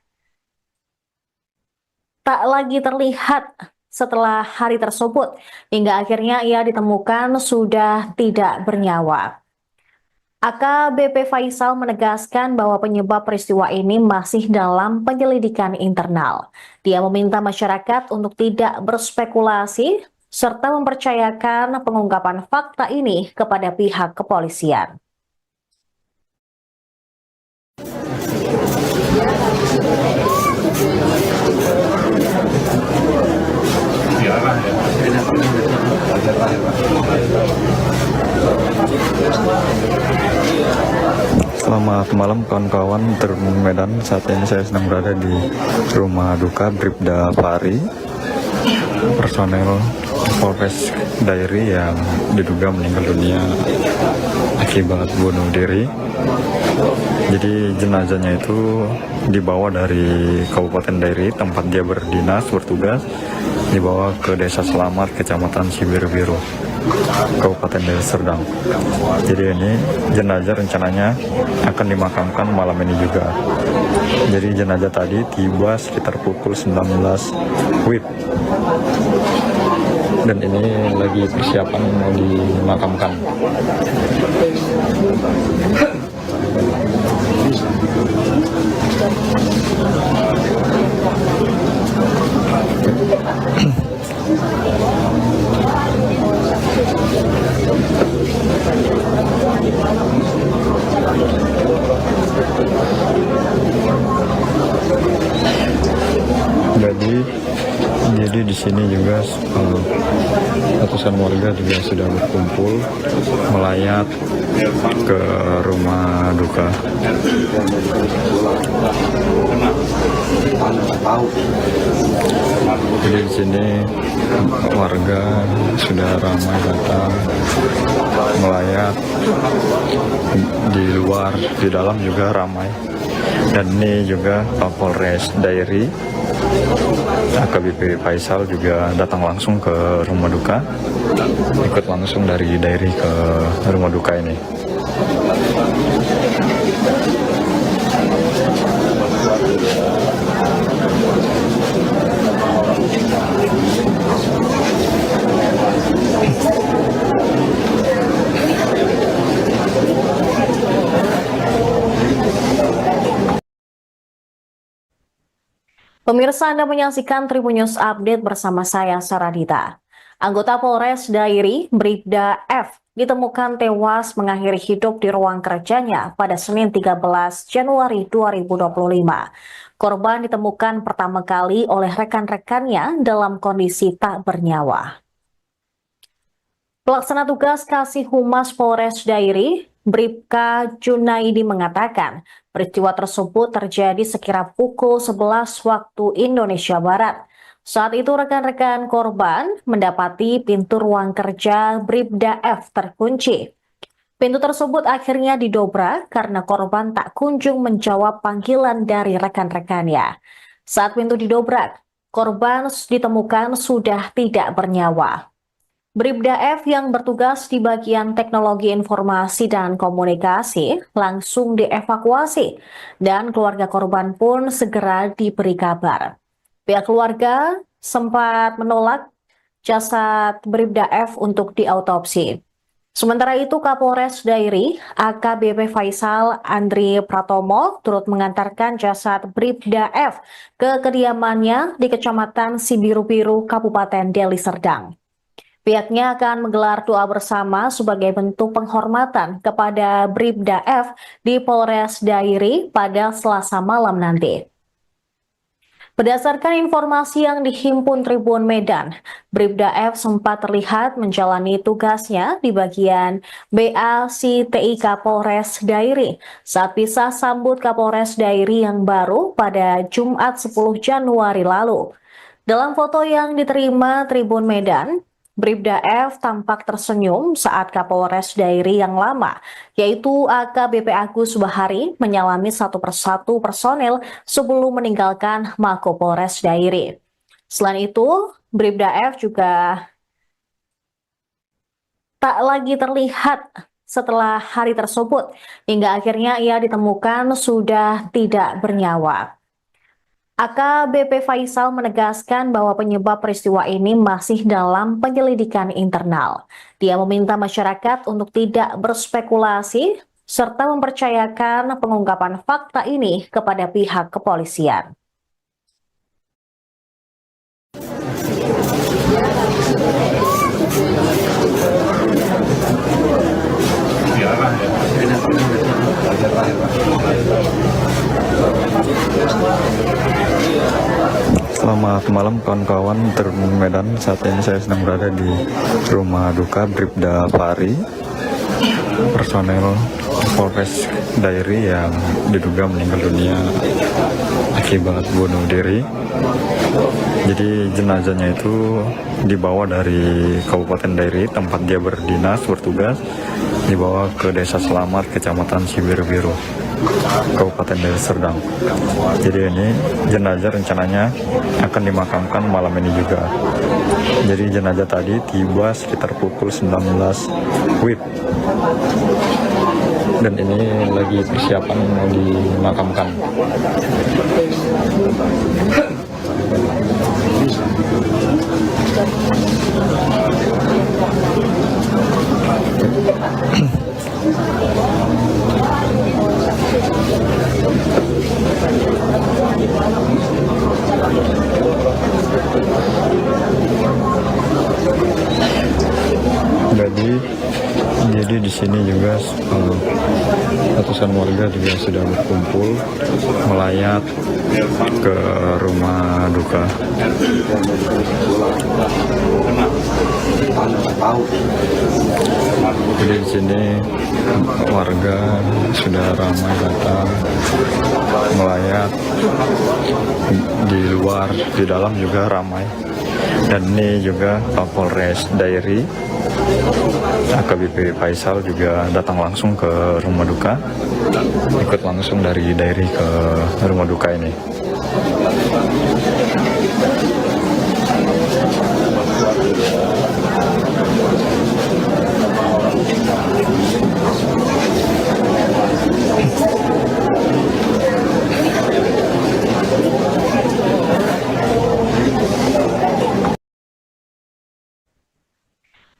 tak lagi terlihat setelah hari tersebut, hingga akhirnya ia ditemukan sudah tidak bernyawa. AKBP Faisal menegaskan bahwa penyebab peristiwa ini masih dalam penyelidikan internal. Dia meminta masyarakat untuk tidak berspekulasi serta mempercayakan pengungkapan fakta ini kepada pihak kepolisian. Selamat malam kawan-kawan Tribun Medan. Saat ini saya sedang berada di rumah duka Bribda Fahri, personel Polres Dairi yang diduga meninggal dunia akibat bunuh diri. Jadi jenazahnya itu dibawa dari Kabupaten Dairi, tempat dia bertugas, dibawa ke Desa Selamat, Kecamatan Sibiru-Biru, Kabupaten Deli Serdang. Jadi ini jenazah rencananya akan dimakamkan malam ini juga. Jadi jenazah tadi tiba sekitar pukul 19 WIB. Dan ini lagi persiapan mau dimakamkan. Jadi di sini juga ratusan warga juga sudah berkumpul melayat ke rumah duka. Jadi di sini warga sudah ramai datang melayat, di luar, di dalam juga ramai. Dan ini juga Kapolres Dairi, AKBP Faisal juga datang langsung ke rumah duka, ikut langsung dari Dairi ke rumah duka ini. Pemirsa, Anda menyaksikan Tribun News Update bersama saya, Saradita. Anggota Polres Dairi, Bribda F, ditemukan tewas mengakhiri hidup di ruang kerjanya pada Senin 13 Januari 2025. Korban ditemukan pertama kali oleh rekan-rekannya dalam kondisi tak bernyawa. Pelaksana tugas Kasih Humas Polres Dairi, Bribka Junaidi mengatakan, peristiwa tersebut terjadi sekira pukul 11 waktu Indonesia Barat. Saat itu rekan-rekan korban mendapati pintu ruang kerja Bribda F terkunci. Pintu tersebut akhirnya didobrak karena korban tak kunjung menjawab panggilan dari rekan-rekannya. Saat pintu didobrak, korban ditemukan sudah tidak bernyawa. Bribda F yang bertugas di bagian teknologi informasi dan komunikasi langsung dievakuasi dan keluarga korban pun segera diberi kabar. Pihak keluarga sempat menolak jasad Bribda F untuk diautopsi. Sementara itu Kapolres Dairi AKBP Faisal Andri Pratomo turut mengantarkan jasad Bribda F ke kediamannya di Kecamatan Sibiru-Biru, Kabupaten Deli Serdang. Pihaknya akan menggelar doa bersama sebagai bentuk penghormatan kepada Bribda F di Polres Dairi pada Selasa malam nanti. Berdasarkan informasi yang dihimpun Tribun Medan, Bribda F sempat terlihat menjalani tugasnya di bagian BACTI Kapolres Dairi saat bisa sambut Kapolres Dairi yang baru pada Jumat 10 Januari lalu. Dalam foto yang diterima Tribun Medan, Bribda F tampak tersenyum saat Kapolres Dairi yang lama, yaitu AKBP Agus Bahari, menyalami satu persatu personel sebelum meninggalkan Mako Polres Dairi. Selain itu, Bribda F juga tak lagi terlihat setelah hari tersebut, hingga akhirnya ia ditemukan sudah tidak bernyawa. AKBP Faisal menegaskan bahwa penyebab peristiwa ini masih dalam penyelidikan internal. Dia meminta masyarakat untuk tidak berspekulasi serta mempercayakan pengungkapan fakta ini kepada pihak kepolisian. Selamat malam kawan-kawan Tribun Medan. Saat ini saya sedang berada di rumah duka Bribda Fahri, personel Polres Dairi yang diduga meninggal dunia akibat bunuh diri. Jadi jenazahnya itu dibawa dari Kabupaten Dairi, tempat dia berdinas bertugas, dibawa ke Desa Selamat, Kecamatan Sibiru-Biru, Kabupaten Deli Serdang. Jadi ini jenazah rencananya akan dimakamkan malam ini juga. Jadi jenazah tadi tiba sekitar pukul 19 WIB. Dan ini lagi persiapan mau dimakamkan. Jadi di sini juga ratusan warga juga sudah berkumpul melayat ke rumah duka. Jadi di sini warga sudah ramai datang melayat, di luar, di dalam juga ramai. Dan ini juga Kapolres Dairi AKBP Faisal juga datang langsung ke rumah duka, ikut langsung dari Dairi ke rumah duka ini.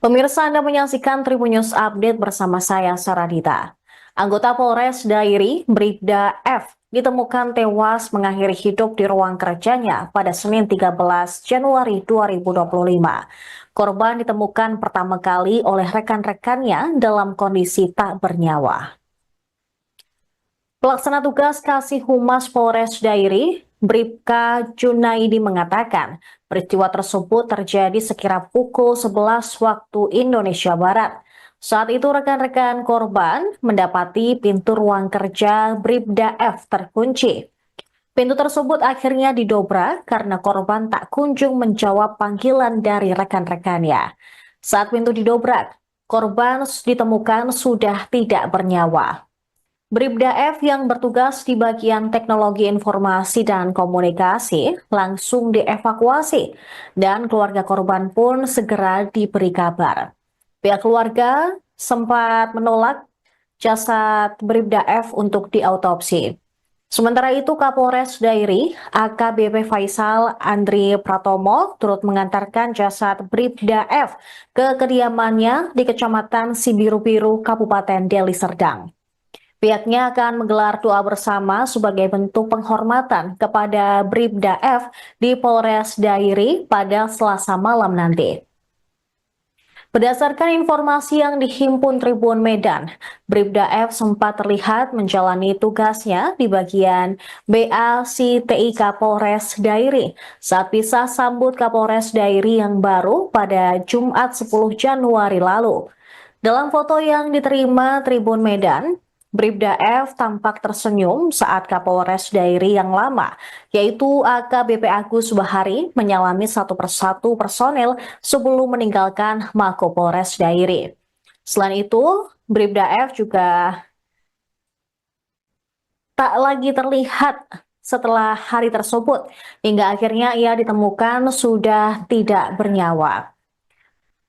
Pemirsa, Anda menyaksikan Tribun News Update bersama saya, Saradita. Anggota Polres Dairi, Bribda F, ditemukan tewas mengakhiri hidup di ruang kerjanya pada Senin 13 Januari 2025. Korban ditemukan pertama kali oleh rekan-rekannya dalam kondisi tak bernyawa. Pelaksana tugas Kasih Humas Polres Dairi, Bribka Junaidi mengatakan, peristiwa tersebut terjadi sekira pukul 11 waktu Indonesia Barat. Saat itu rekan-rekan korban mendapati pintu ruang kerja Bribda F terkunci. Pintu tersebut akhirnya didobrak karena korban tak kunjung menjawab panggilan dari rekan-rekannya. Saat pintu didobrak, korban ditemukan sudah tidak bernyawa. Bribda F yang bertugas di bagian teknologi informasi dan komunikasi langsung dievakuasi dan keluarga korban pun segera diberi kabar. Pihak keluarga sempat menolak jasad Bribda F untuk diautopsi. Sementara itu, Kapolres Dairi, AKBP Faisal Andri Pratomo, turut mengantarkan jasad Bribda F ke kediamannya di Kecamatan Sibiru-Biru, Kabupaten Deli Serdang. Pihaknya akan menggelar doa bersama sebagai bentuk penghormatan kepada Bribda F di Polres Dairi pada Selasa malam nanti. Berdasarkan informasi yang dihimpun Tribun Medan, Bribda F sempat terlihat menjalani tugasnya di bagian BACTI Kapolres Dairi saat bisa sambut Kapolres Dairi yang baru pada Jumat 10 Januari lalu. Dalam foto yang diterima Tribun Medan, Bribda F tampak tersenyum saat Kapolres Dairi yang lama, yaitu AKBP Agus Bahari, menyalami satu persatu personel sebelum meninggalkan Mako Polres Dairi. Selain itu, Bribda F juga tak lagi terlihat setelah hari tersebut, hingga akhirnya ia ditemukan sudah tidak bernyawa.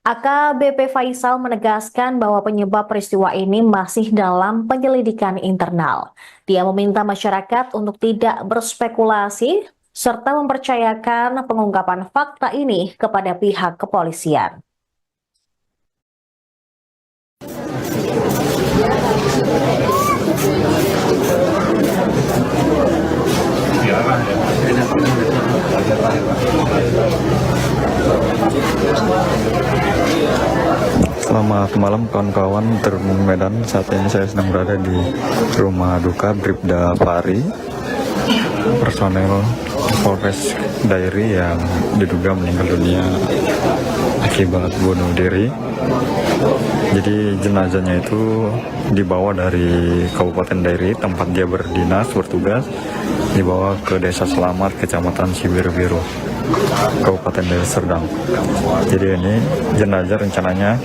AKBP Faisal menegaskan bahwa penyebab peristiwa ini masih dalam penyelidikan internal. Dia meminta masyarakat untuk tidak berspekulasi serta mempercayakan pengungkapan fakta ini kepada pihak kepolisian. Selamat malam kawan-kawan Tribun Medan. Saat ini saya sedang berada di rumah duka Bribda Fahri, personel Polres Dairi yang diduga meninggal dunia akibat bunuh diri. Jadi jenazahnya itu dibawa dari Kabupaten Dairi, tempat dia bertugas, dibawa ke Desa Selamat, Kecamatan Sibiru-Biru, Kabupaten Deli Serdang. Jadi ini jenazah rencananya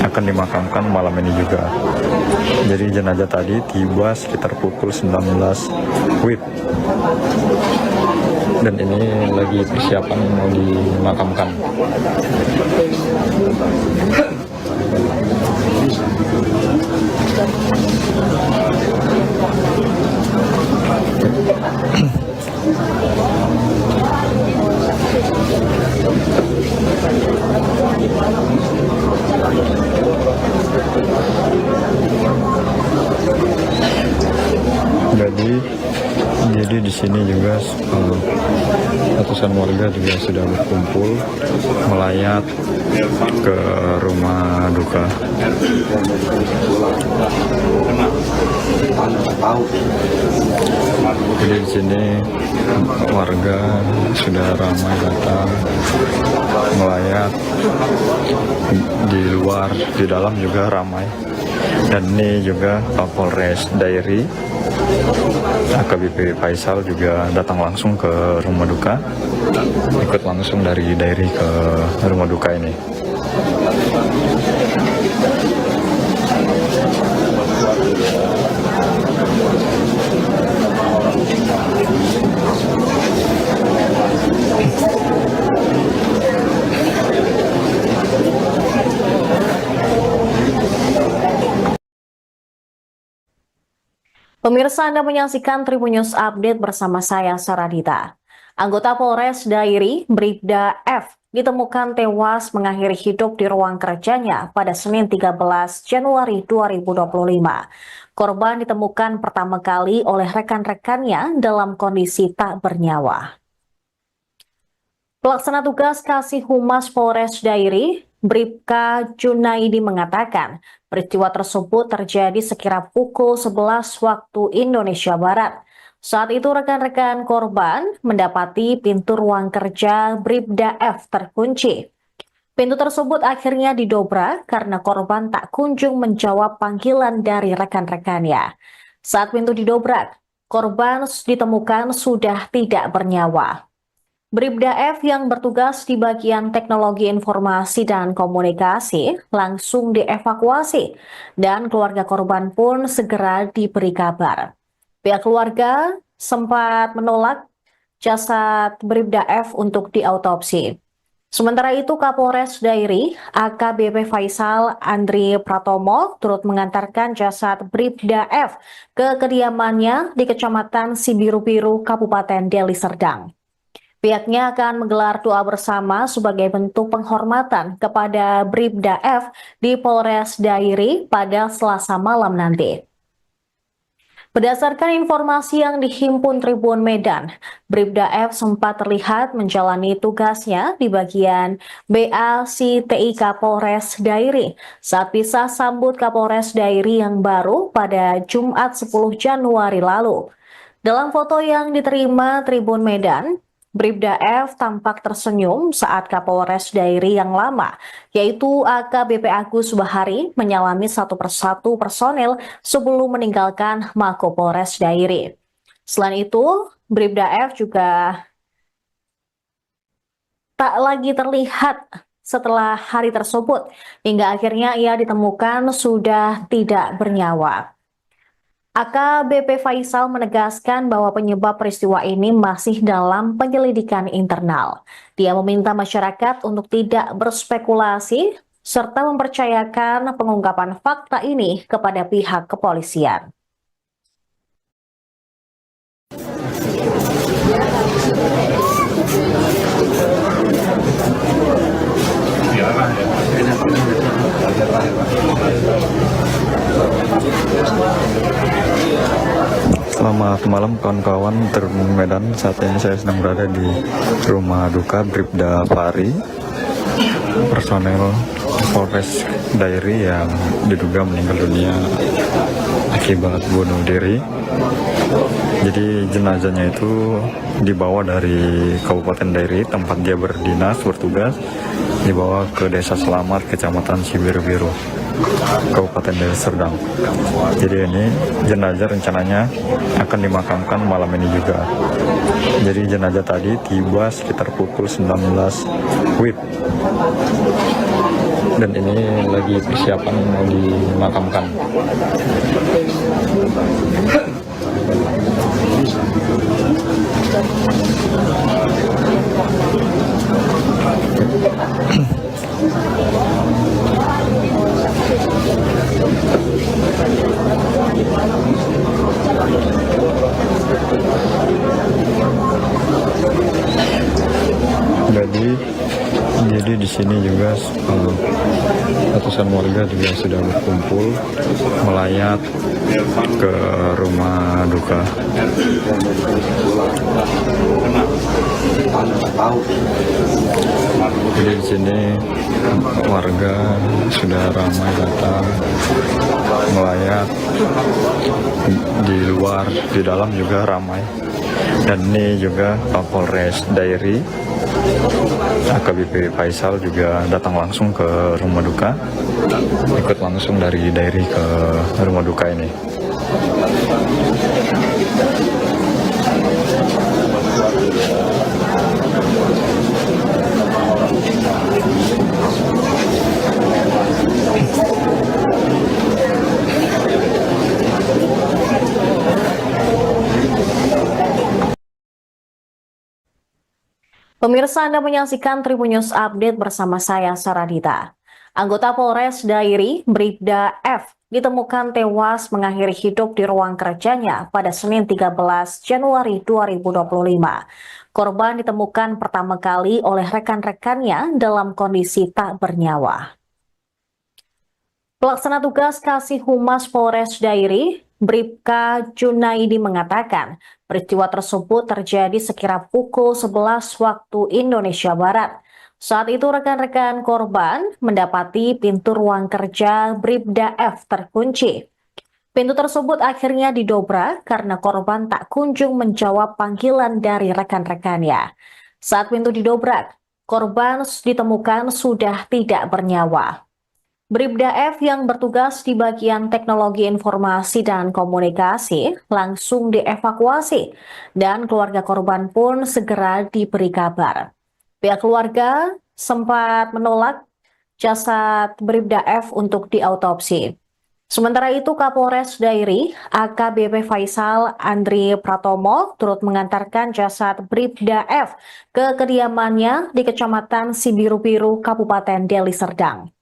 akan dimakamkan malam ini juga. Jadi jenazah tadi tiba sekitar pukul 19 WIB. Dan ini lagi persiapan mau dimakamkan. Jadi di sini juga ratusan warga juga sudah berkumpul melayat ke rumah duka. Jadi di sini warga sudah ramai datang melayat, di luar, di dalam juga ramai. Dan ini juga Kapolres Dairi, AKBP Faisal juga datang langsung ke rumah duka, ikut langsung dari Dairi ke rumah duka ini. Pemirsa, Anda menyaksikan Tribun News Update bersama saya, Saradita. Anggota Polres Dairi, Bribda F, ditemukan tewas mengakhiri hidup di ruang kerjanya pada Senin 13 Januari 2025. Korban ditemukan pertama kali oleh rekan-rekannya dalam kondisi tak bernyawa. Pelaksana tugas Kasih Humas Polres Dairi, Bribka Junaidi mengatakan, peristiwa tersebut terjadi sekira pukul 11 waktu Indonesia Barat. Saat itu rekan-rekan korban mendapati pintu ruang kerja Bribda F terkunci. Pintu tersebut akhirnya didobrak karena korban tak kunjung menjawab panggilan dari rekan-rekannya. Saat pintu didobrak, korban ditemukan sudah tidak bernyawa. Bribda F yang bertugas di bagian teknologi informasi dan komunikasi langsung dievakuasi dan keluarga korban pun segera diberi kabar. Pihak keluarga sempat menolak jasad Bribda F untuk diautopsi. Sementara itu Kapolres Dairi AKBP Faisal Andri Pratomo turut mengantarkan jasad Bribda F ke kediamannya di Kecamatan Sibiru-Biru, Kabupaten Deli Serdang. Pihaknya akan menggelar doa bersama sebagai bentuk penghormatan kepada Bribda F di Polres Dairi pada Selasa malam nanti. Berdasarkan informasi yang dihimpun Tribun Medan, Bribda F sempat terlihat menjalani tugasnya di bagian BA-CTIK Polres Dairi saat bisa sambut Kapolres Dairi yang baru pada Jumat 10 Januari lalu. Dalam foto yang diterima Tribun Medan, Bribda F tampak tersenyum saat Kapolres Dairi yang lama, yaitu AKBP Agus Bahari, menyalami satu persatu personel sebelum meninggalkan Mako Polres Dairi. Selain itu, Bribda F juga tak lagi terlihat setelah hari tersebut, hingga akhirnya ia ditemukan sudah tidak bernyawa. AKBP Faisal menegaskan bahwa penyebab peristiwa ini masih dalam penyelidikan internal. Dia meminta masyarakat untuk tidak berspekulasi serta mempercayakan pengungkapan fakta ini kepada pihak kepolisian. Selamat malam kawan-kawan Tribun Medan. Saat ini saya sedang berada di rumah duka Bribda Fahri, personel Polres Dairi yang diduga meninggal dunia akibat bunuh diri. Jadi jenazahnya itu dibawa dari Kabupaten Dairi, tempat dia bertugas, dibawa ke Desa Selamat, Kecamatan Sibiru-Biru, Kabupaten Deli Serdang. Jadi ini jenazah rencananya akan dimakamkan malam ini juga. Jadi jenazah tadi tiba sekitar pukul 19 WIB. Dan ini lagi persiapan mau dimakamkan. Jadi di sini juga ratusan warga juga sudah berkumpul melayat ke rumah duka. Jadi di sini warga sudah ramai datang melayat, di luar, di dalam juga ramai. Dan ini juga Kapolres Dairi AKBP Faisal juga datang langsung ke rumah duka, ikut langsung dari Dairi ke rumah duka ini. Pemirsa, Anda menyaksikan Tribun News Update bersama saya, Saradita. Anggota Polres Dairi, Bribda F, ditemukan tewas mengakhiri hidup di ruang kerjanya pada Senin 13 Januari 2025. Korban ditemukan pertama kali oleh rekan-rekannya dalam kondisi tak bernyawa. Pelaksana tugas Kasih Humas Polres Dairi, Bribka Junaidi mengatakan, peristiwa tersebut terjadi sekira pukul 11 waktu Indonesia Barat. Saat itu rekan-rekan korban mendapati pintu ruang kerja Bribda F terkunci. Pintu tersebut akhirnya didobrak karena korban tak kunjung menjawab panggilan dari rekan-rekannya. Saat pintu didobrak, korban ditemukan sudah tidak bernyawa. Bribda F yang bertugas di bagian teknologi informasi dan komunikasi langsung dievakuasi dan keluarga korban pun segera diberi kabar. Pihak keluarga sempat menolak jasad Bribda F untuk diautopsi. Sementara itu Kapolres Dairi AKBP Faisal Andri Pratomo turut mengantarkan jasad Bribda F ke kediamannya di Kecamatan Sibiru-Biru, Kabupaten Deli Serdang.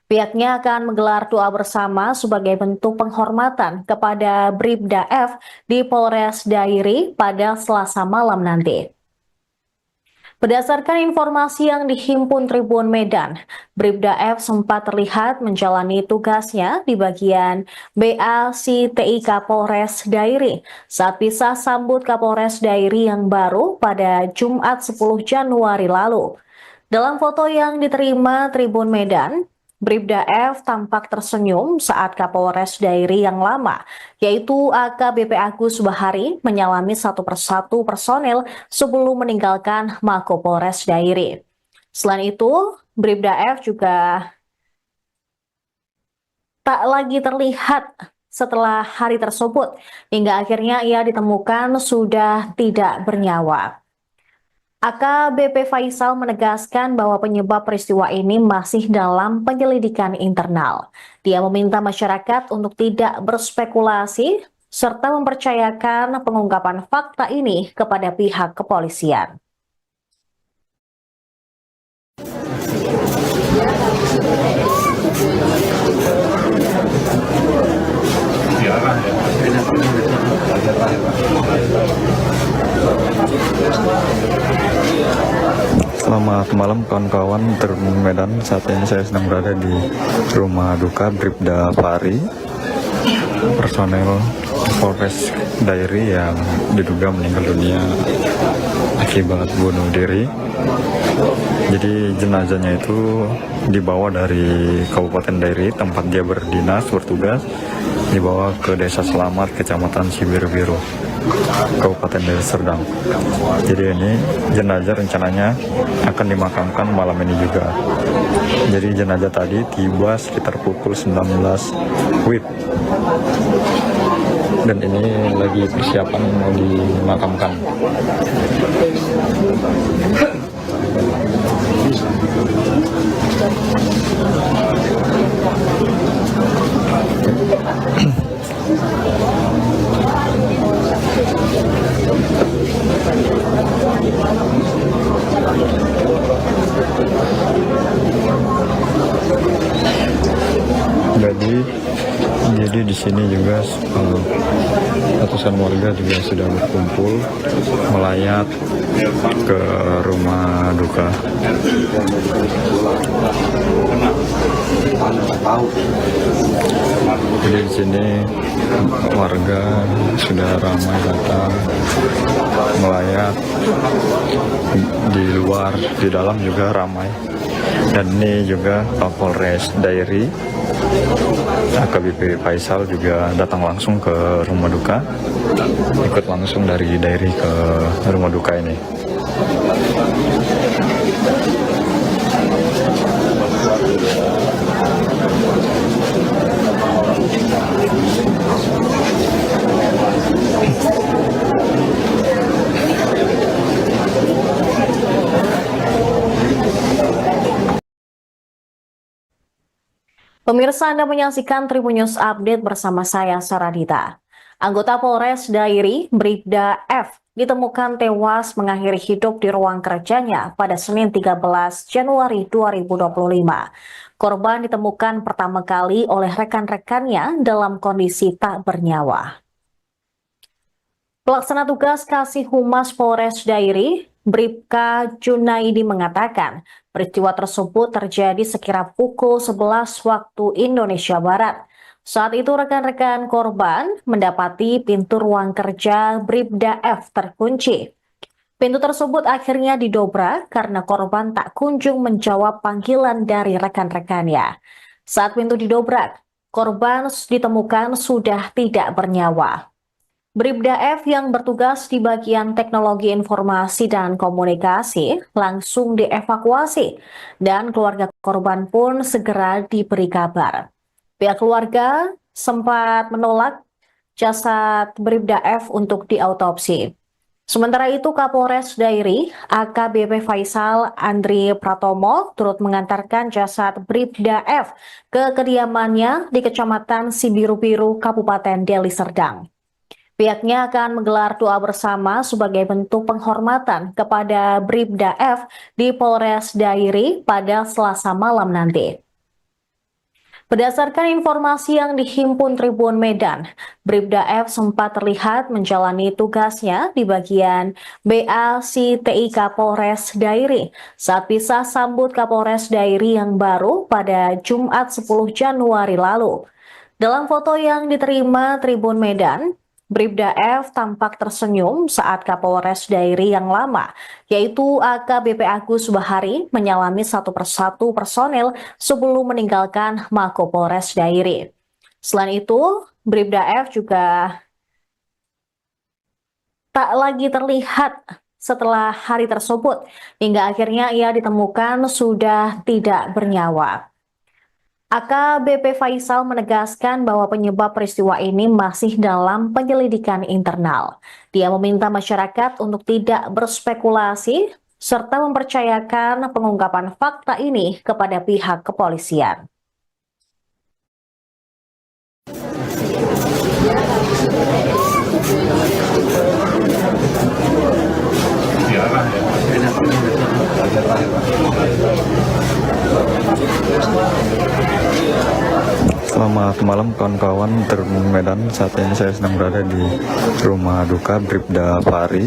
Pihaknya akan menggelar doa bersama sebagai bentuk penghormatan kepada Bribda F di Polres Dairi pada Selasa malam nanti. Berdasarkan informasi yang dihimpun Tribun Medan, Bribda F sempat terlihat menjalani tugasnya di bagian BACTI Kapolres Dairi saat bisa sambut Kapolres Dairi yang baru pada Jumat 10 Januari lalu. Dalam foto yang diterima Tribun Medan, Bribda F tampak tersenyum saat Kapolres Dairi yang lama, yaitu AKBP Agus Bahari, menyalami satu persatu personel sebelum meninggalkan Mako Polres Dairi. Selain itu, Bribda F juga tak lagi terlihat setelah hari tersebut, hingga akhirnya ia ditemukan sudah tidak bernyawa. AKBP Faisal menegaskan bahwa penyebab peristiwa ini masih dalam penyelidikan internal. Dia meminta masyarakat untuk tidak berspekulasi serta mempercayakan pengungkapan fakta ini kepada pihak kepolisian. Selamat malam kawan-kawan Tribun Medan. Saat ini saya sedang berada di rumah duka Bribda Fahri, personel Polres Dairi yang diduga meninggal dunia akibat bunuh diri. Jadi jenazahnya itu dibawa dari Kabupaten Dairi, tempat dia berdinas bertugas, dibawa ke Desa Selamat, Kecamatan Sibiru-Biru, Kabupaten Deli Serdang. Jadi ini jenazah rencananya akan dimakamkan malam ini juga. Jadi jenazah tadi tiba sekitar pukul 19 WIB. Dan ini lagi persiapan mau dimakamkan. Jadi di sini juga ratusan warga juga sudah berkumpul melayat ke rumah duka. Jadi di sini warga sudah ramai datang melayat, di luar, di dalam juga ramai. Dan ini juga Kapolres Dairi AKBP Faisal juga datang langsung ke rumah duka, ikut langsung dari Dairi ke rumah duka ini. Pemirsa, Anda menyaksikan Tribun News Update bersama saya, Saradita. Anggota Polres Dairi, Bribda F, ditemukan tewas mengakhiri hidup di ruang kerjanya pada Senin 13 Januari 2025. Korban ditemukan pertama kali oleh rekan-rekannya dalam kondisi tak bernyawa. Pelaksana tugas Kasih Humas Polres Dairi, Bribka Junaidi mengatakan, peristiwa tersebut terjadi sekira pukul 11 waktu Indonesia Barat. Saat itu rekan-rekan korban mendapati pintu ruang kerja Bribda F terkunci. Pintu tersebut akhirnya didobrak karena korban tak kunjung menjawab panggilan dari rekan-rekannya. Saat pintu didobrak, korban ditemukan sudah tidak bernyawa. Bribda F yang bertugas di bagian teknologi informasi dan komunikasi langsung dievakuasi dan keluarga korban pun segera diberi kabar. Pihak keluarga sempat menolak jasad Bribda F untuk diautopsi. Sementara itu, Kapolres Dairi, AKBP Faisal Andri Pratomo, turut mengantarkan jasad Bribda F ke kediamannya di Kecamatan Sibiru-Biru, Kabupaten Deli Serdang. Pihaknya akan menggelar doa bersama sebagai bentuk penghormatan kepada Bribda F di Polres Dairi pada Selasa malam nanti. Berdasarkan informasi yang dihimpun Tribun Medan, Bribda F sempat terlihat menjalani tugasnya di bagian BACTI Kapolres Dairi saat bisa sambut Kapolres Dairi yang baru pada Jumat 10 Januari lalu. Dalam foto yang diterima Tribun Medan, Bribda F tampak tersenyum saat Kapolres Dairi yang lama, yaitu AKBP Agus Bahari, menyalami satu persatu personel sebelum meninggalkan Mako Polres Dairi. Selain itu, Bribda F juga tak lagi terlihat setelah hari tersebut, hingga akhirnya ia ditemukan sudah tidak bernyawa. AKBP Faisal menegaskan bahwa penyebab peristiwa ini masih dalam penyelidikan internal. Dia meminta masyarakat untuk tidak berspekulasi serta mempercayakan pengungkapan fakta ini kepada pihak kepolisian. Selamat malam kawan-kawan Tribun Medan. Saat ini saya sedang berada di rumah duka Bribda Fahri,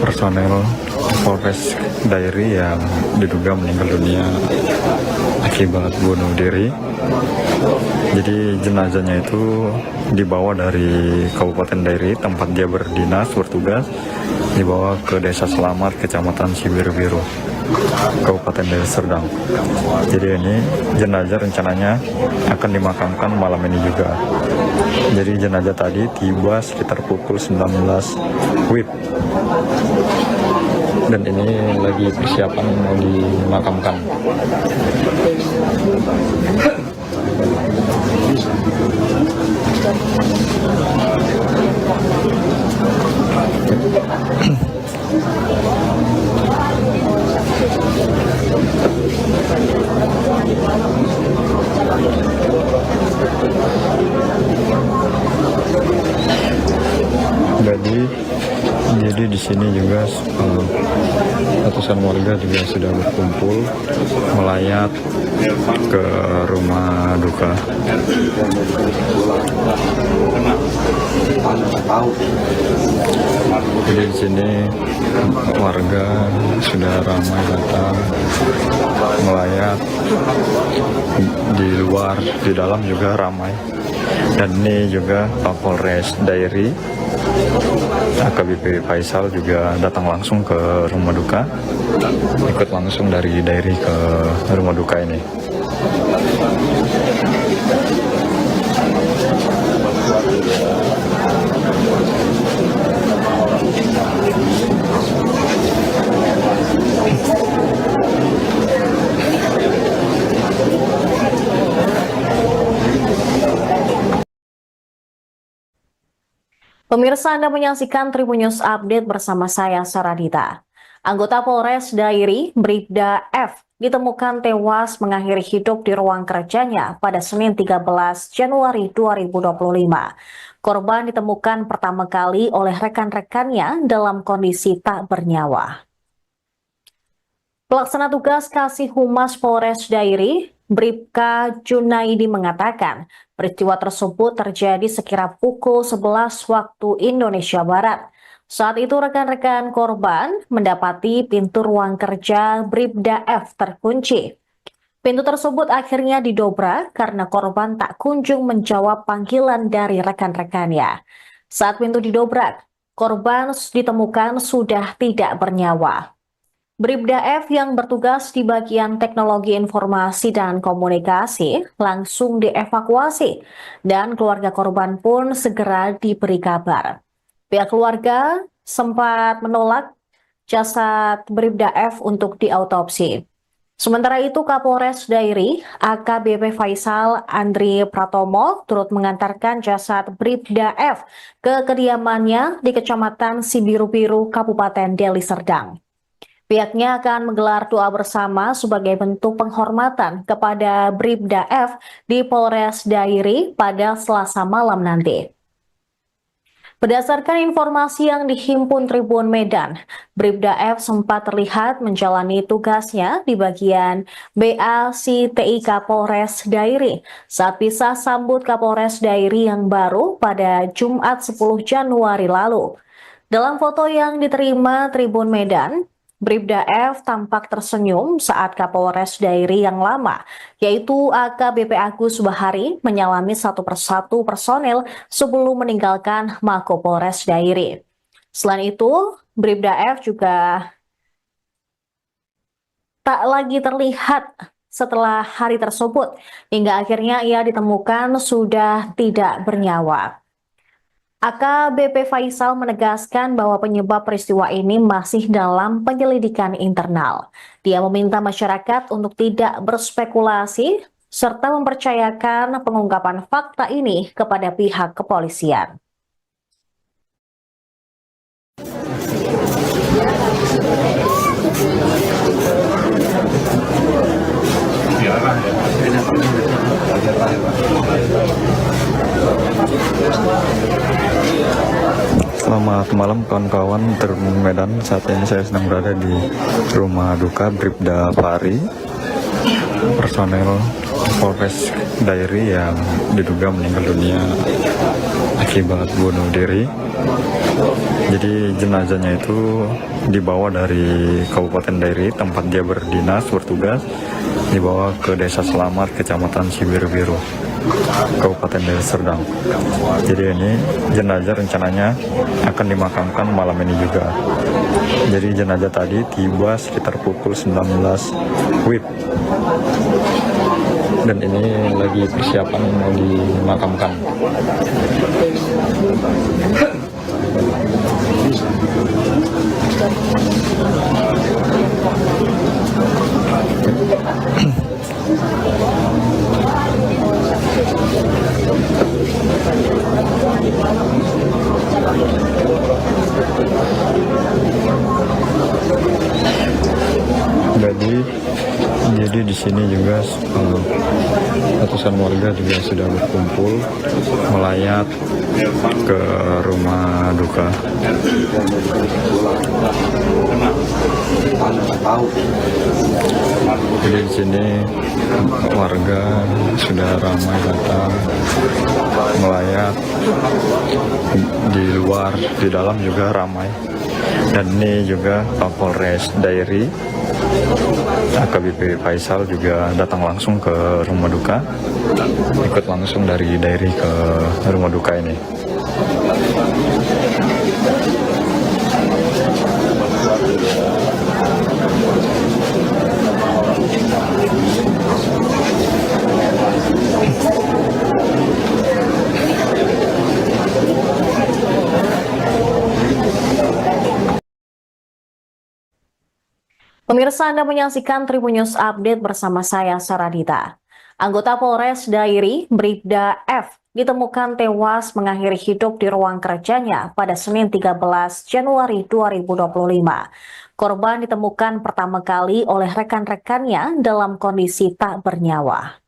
personel Polres Dairi yang diduga meninggal dunia akibat bunuh diri. Jadi jenazahnya itu dibawa dari Kabupaten Dairi, tempat dia bertugas, dibawa ke Desa Selamat, Kecamatan Sibiru-Biru, Kabupaten Deli Serdang. Jadi ini jenazah rencananya akan dimakamkan malam ini juga. Jadi jenazah tadi tiba sekitar pukul 19 WIB. Dan ini lagi persiapan mau dimakamkan. Jadi di sini juga ratusan warga juga sudah berkumpul melayat ke rumah duka. Jadi di sini warga sudah ramai datang melayat, di luar, di dalam juga ramai. Dan ini juga Kapolres Dairi, AKBP Faisal juga datang langsung ke rumah duka, ikut langsung dari Dairi ke rumah duka ini. Pemirsa, Anda menyaksikan Tribun News Update bersama saya, Saradita. Anggota Polres Dairi, Bribda F, ditemukan tewas mengakhiri hidup di ruang kerjanya pada Senin 13 Januari 2025. Korban ditemukan pertama kali oleh rekan-rekannya dalam kondisi tak bernyawa. Pelaksana tugas Kasih Humas Polres Dairi, Bribka Junaidi mengatakan, peristiwa tersebut terjadi sekira pukul 11 waktu Indonesia Barat. Saat itu rekan-rekan korban mendapati pintu ruang kerja Bribda F terkunci. Pintu tersebut akhirnya didobrak karena korban tak kunjung menjawab panggilan dari rekan-rekannya. Saat pintu didobrak, korban ditemukan sudah tidak bernyawa. Bribda F yang bertugas di bagian teknologi informasi dan komunikasi langsung dievakuasi dan keluarga korban pun segera diberi kabar. Pihak keluarga sempat menolak jasad Bribda F untuk diautopsi. Sementara itu Kapolres Dairi AKBP Faisal Andri Pratomo turut mengantarkan jasad Bribda F ke kediamannya di Kecamatan Sibiru-Biru, Kabupaten Deli Serdang. Pihaknya akan menggelar doa bersama sebagai bentuk penghormatan kepada Bribda F di Polres Dairi pada Selasa malam nanti. Berdasarkan informasi yang dihimpun Tribun Medan, Bribda F sempat terlihat menjalani tugasnya di bagian BACTI Kapolres Dairi saat bisa sambut Kapolres Dairi yang baru pada Jumat 10 Januari lalu. Dalam foto yang diterima Tribun Medan, Bribda F tampak tersenyum saat Kapolres Dairi yang lama, yaitu AKBP Agus Bahari, menyalami satu persatu personel sebelum meninggalkan Mako Polres Dairi. Selain itu, Bribda F juga tak lagi terlihat setelah hari tersebut, hingga akhirnya ia ditemukan sudah tidak bernyawa. AKBP Faisal menegaskan bahwa penyebab peristiwa ini masih dalam penyelidikan internal. Dia meminta masyarakat untuk tidak berspekulasi serta mempercayakan pengungkapan fakta ini kepada pihak kepolisian. Selamat malam kawan-kawan Tribun Medan. Saat ini saya sedang berada di rumah duka Bribda Fahri, personel Polres Dairi yang diduga meninggal dunia akibat bunuh diri. Jadi jenazahnya itu dibawa dari Kabupaten Dairi, tempat dia bertugas, dibawa ke Desa Selamat, Kecamatan Sibiru-Biru, Kabupaten Deli Serdang. Jadi ini jenazah rencananya akan dimakamkan malam ini juga. Jadi jenazah tadi tiba sekitar pukul 19 WIB. Dan ini lagi persiapan mau dimakamkan. Jadi di sini juga ratusan warga juga sudah berkumpul melayat ke rumah duka. Jadi di sini warga sudah ramai datang melayat, di luar, di dalam juga ramai. Dan ini juga Kapolres Dairi AKBP Faisal juga datang langsung ke rumah duka, ikut langsung dari Dairi ke rumah duka ini. Pemirsa, Anda menyaksikan Tribun News Update bersama saya, Saradita. Anggota Polres Dairi, Bribda F, ditemukan tewas mengakhiri hidup di ruang kerjanya pada Senin 13 Januari 2025. Korban ditemukan pertama kali oleh rekan-rekannya dalam kondisi tak bernyawa.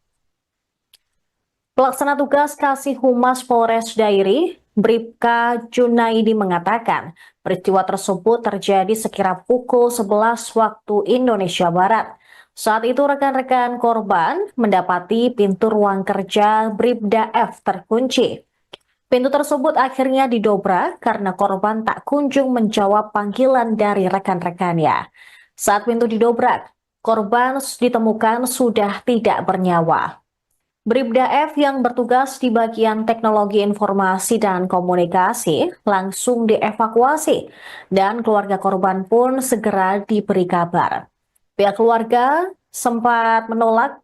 Pelaksana tugas Kasih Humas Polres Dairi, Bribka Junaidi mengatakan, peristiwa tersebut terjadi sekira pukul 11 waktu Indonesia Barat. Saat itu rekan-rekan korban mendapati pintu ruang kerja Bribda F terkunci. Pintu tersebut akhirnya didobrak karena korban tak kunjung menjawab panggilan dari rekan-rekannya. Saat pintu didobrak, korban ditemukan sudah tidak bernyawa. Bribda F yang bertugas di bagian teknologi informasi dan komunikasi langsung dievakuasi dan keluarga korban pun segera diberi kabar. Pihak keluarga sempat menolak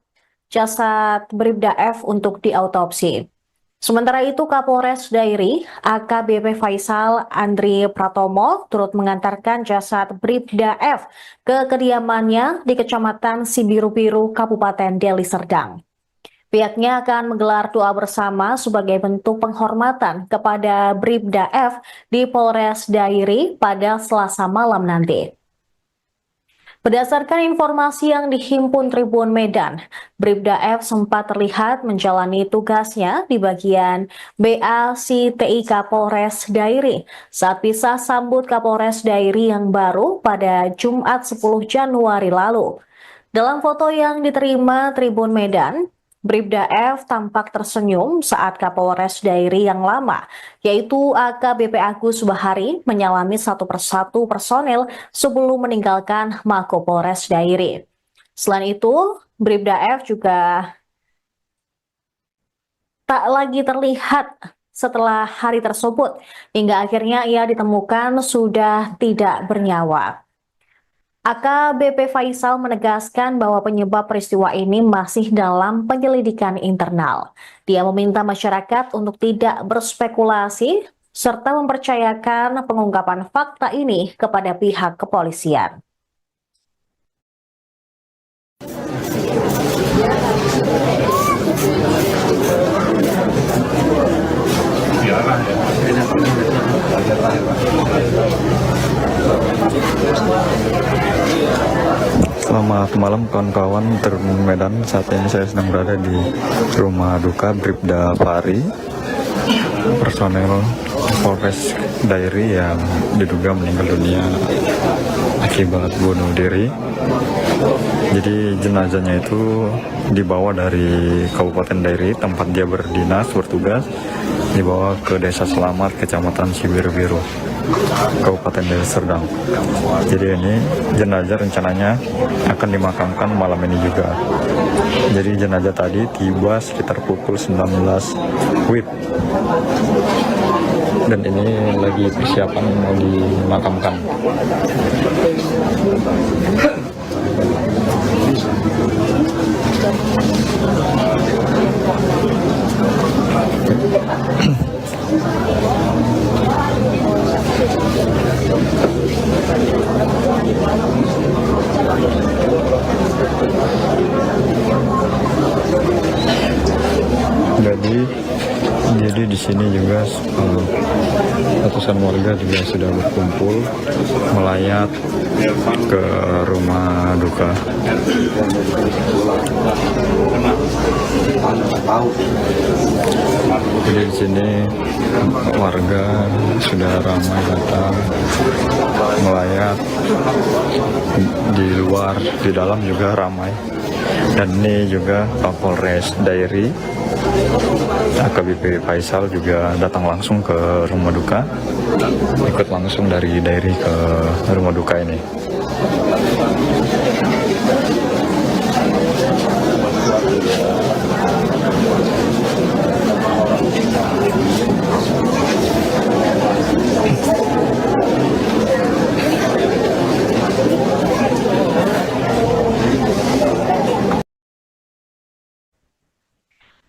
jasad Bribda F untuk diautopsi. Sementara itu Kapolres Dairi AKBP Faisal Andri Pratomo turut mengantarkan jasad Bribda F ke kediamannya di Kecamatan Sibiru-Biru, Kabupaten Deli Serdang. Pihaknya akan menggelar doa bersama sebagai bentuk penghormatan kepada Bribda F di Polres Dairi pada Selasa malam nanti. Berdasarkan informasi yang dihimpun Tribun Medan, Bribda F sempat terlihat menjalani tugasnya di bagian BACTI Kapolres Dairi saat bisa sambut Kapolres Dairi yang baru pada Jumat 10 Januari lalu. Dalam foto yang diterima Tribun Medan, Bribda F tampak tersenyum saat Kapolres Dairi yang lama, yaitu AKBP Agus Bahari, menyalami satu persatu personel sebelum meninggalkan Mako Polres Dairi. Selain itu, Bribda F juga tak lagi terlihat setelah hari tersebut, hingga akhirnya ia ditemukan sudah tidak bernyawa. AKBP Faisal menegaskan bahwa penyebab peristiwa ini masih dalam penyelidikan internal. Dia meminta masyarakat untuk tidak berspekulasi serta mempercayakan pengungkapan fakta ini kepada pihak kepolisian. Selamat malam kawan-kawan Tribun Medan. Saat ini saya sedang berada di rumah duka Bribda Fahri, personel Polres Dairi yang diduga meninggal dunia akibat bunuh diri. Jadi jenazahnya itu dibawa dari Kabupaten Dairi, tempat dia berdinas bertugas, dibawa ke Desa Selamat, Kecamatan Sibiru-Biru, Kabupaten Deli Serdang. Jadi ini jenazah rencananya akan dimakamkan malam ini juga. Jadi jenazah tadi tiba sekitar pukul 19 WIB. Dan ini lagi persiapan mau dimakamkan. Jadi di sini juga ratusan warga juga sudah berkumpul melayat ke rumah duka. Jadi di sini warga sudah ramai datang melayat, di luar, di dalam juga ramai. Dan ini juga Kapolres Dairi AKBP Faisal juga datang langsung ke rumah duka, ikut langsung dari Dairi ke rumah duka ini.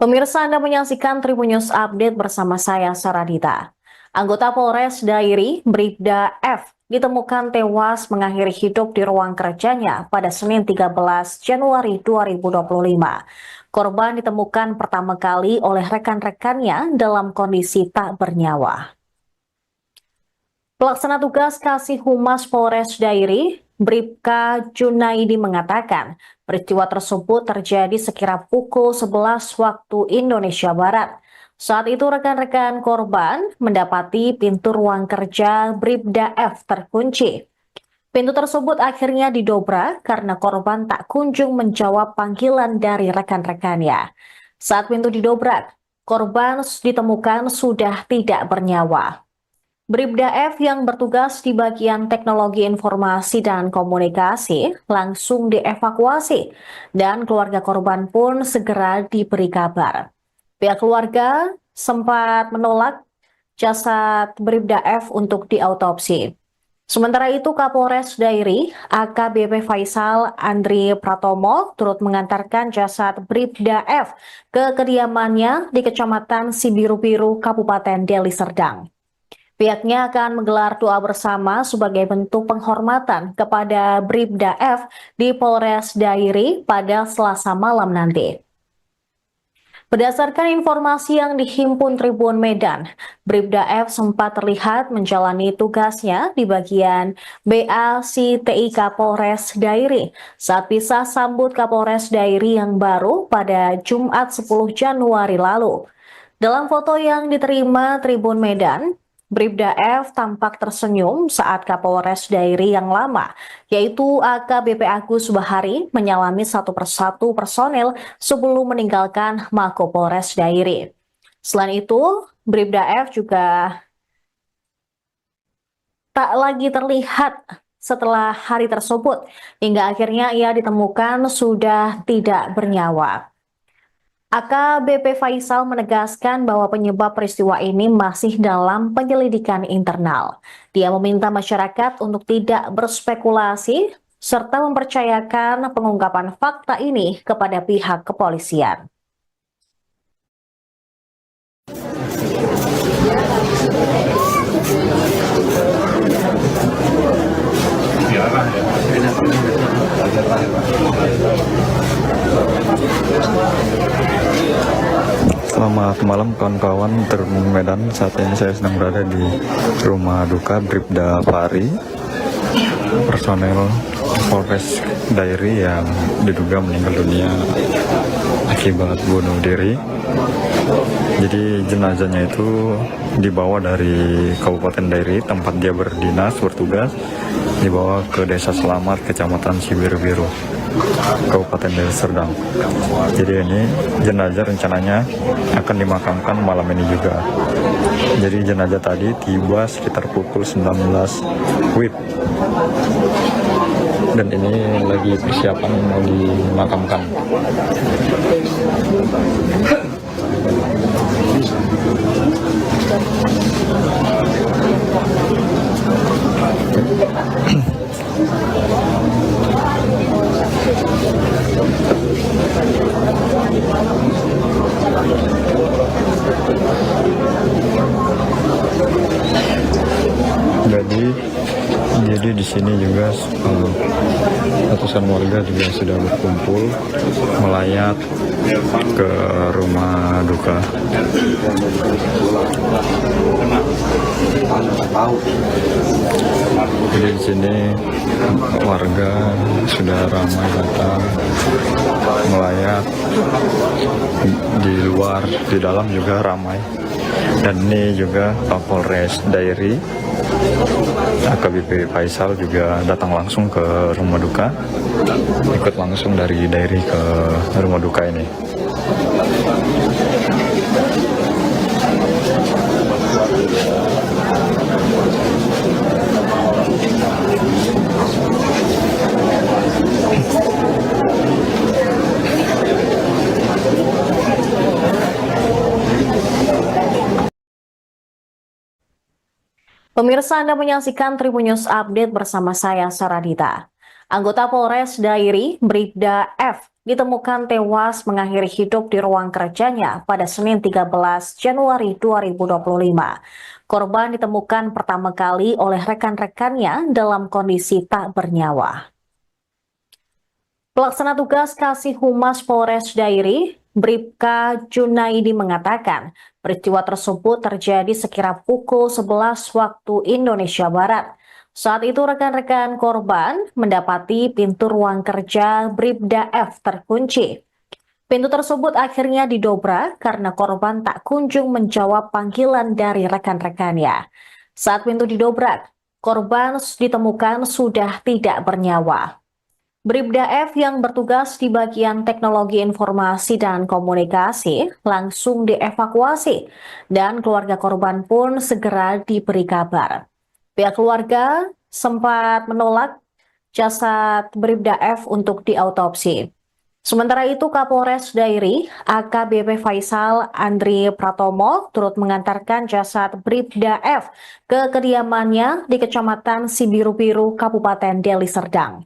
Pemirsa, Anda menyaksikan Tribun News Update bersama saya, Saradita. Anggota Polres Dairi, Bribda F, ditemukan tewas mengakhiri hidup di ruang kerjanya pada Senin 13 Januari 2025. Korban ditemukan pertama kali oleh rekan-rekannya dalam kondisi tak bernyawa. Pelaksana tugas Kasih Humas Polres Dairi, Bribka Junaidi mengatakan, peristiwa tersebut terjadi sekira pukul 11 waktu Indonesia Barat. Saat itu rekan-rekan korban mendapati pintu ruang kerja Bribda F terkunci. Pintu tersebut akhirnya didobrak karena korban tak kunjung menjawab panggilan dari rekan-rekannya. Saat pintu didobrak, korban ditemukan sudah tidak bernyawa. Bribda F yang bertugas di bagian teknologi informasi dan komunikasi langsung dievakuasi dan keluarga korban pun segera diberi kabar. Pihak keluarga sempat menolak jasad Bribda F untuk diautopsi. Sementara itu Kapolres Dairi AKBP Faisal Andri Pratomo turut mengantarkan jasad Bribda F ke kediamannya di Kecamatan Sibiru-Biru, Kabupaten Deli Serdang. Pihaknya akan menggelar doa bersama sebagai bentuk penghormatan kepada Bribda F di Polres Dairi pada Selasa malam nanti. Berdasarkan informasi yang dihimpun Tribun Medan, Bribda F sempat terlihat menjalani tugasnya di bagian BACTI Kapolres Dairi saat bisa sambut Kapolres Dairi yang baru pada Jumat 10 Januari lalu. Dalam foto yang diterima Tribun Medan, Bribda F tampak tersenyum saat Kapolres Dairi yang lama, yaitu AKBP Agus Bahari, menyalami satu persatu personel sebelum meninggalkan Mako Polres Dairi. Selain itu, Bribda F juga tak lagi terlihat setelah hari tersebut, hingga akhirnya ia ditemukan sudah tidak bernyawa. AKBP Faisal menegaskan bahwa penyebab peristiwa ini masih dalam penyelidikan internal. Dia meminta masyarakat untuk tidak berspekulasi serta mempercayakan pengungkapan fakta ini kepada pihak kepolisian. Selamat malam kawan-kawan Tribun Medan. Saat ini saya sedang berada di rumah duka Bribda Fahri, personel Polres Dairi yang diduga meninggal dunia akibat bunuh diri. Jadi jenazahnya itu dibawa dari Kabupaten Dairi, tempat dia bertugas, dibawa ke Desa Selamat, Kecamatan Sibiru-Biru, Kabupaten Deli Serdang. Jadi ini jenazah rencananya akan dimakamkan malam ini juga. Jadi jenazah tadi tiba sekitar pukul 19 WIB. Dan ini lagi persiapan mau dimakamkan. Jadi di sini juga ratusan warga juga sudah berkumpul melayat ke rumah duka. Jadi di sini warga sudah ramai datang melayat, di luar, di dalam juga ramai. Dan ini juga Kapolres Dairi AKBP Faisal juga datang langsung ke rumah duka, ikut langsung dari Dairi ke rumah duka ini. Pemirsa, Anda menyaksikan Tribun News Update bersama saya, Saradita. Anggota Polres Dairi, Bribda F, ditemukan tewas mengakhiri hidup di ruang kerjanya pada Senin 13 Januari 2025. Korban ditemukan pertama kali oleh rekan-rekannya dalam kondisi tak bernyawa. Pelaksana tugas Kasih Humas Polres Dairi, Bribka Junaidi mengatakan, peristiwa tersebut terjadi sekira pukul 11 waktu Indonesia Barat. Saat itu rekan-rekan korban mendapati pintu ruang kerja Bribda F terkunci. Pintu tersebut akhirnya didobrak karena korban tak kunjung menjawab panggilan dari rekan-rekannya. Saat pintu didobrak, korban ditemukan sudah tidak bernyawa. Bribda F yang bertugas di bagian teknologi informasi dan komunikasi langsung dievakuasi dan keluarga korban pun segera diberi kabar. Pihak keluarga sempat menolak jasad Bribda F untuk diautopsi. Sementara itu Kapolres Dairi AKBP Faisal Andri Pratomo turut mengantarkan jasad Bribda F ke kediamannya di Kecamatan Sibiru-Biru, Kabupaten Deli Serdang.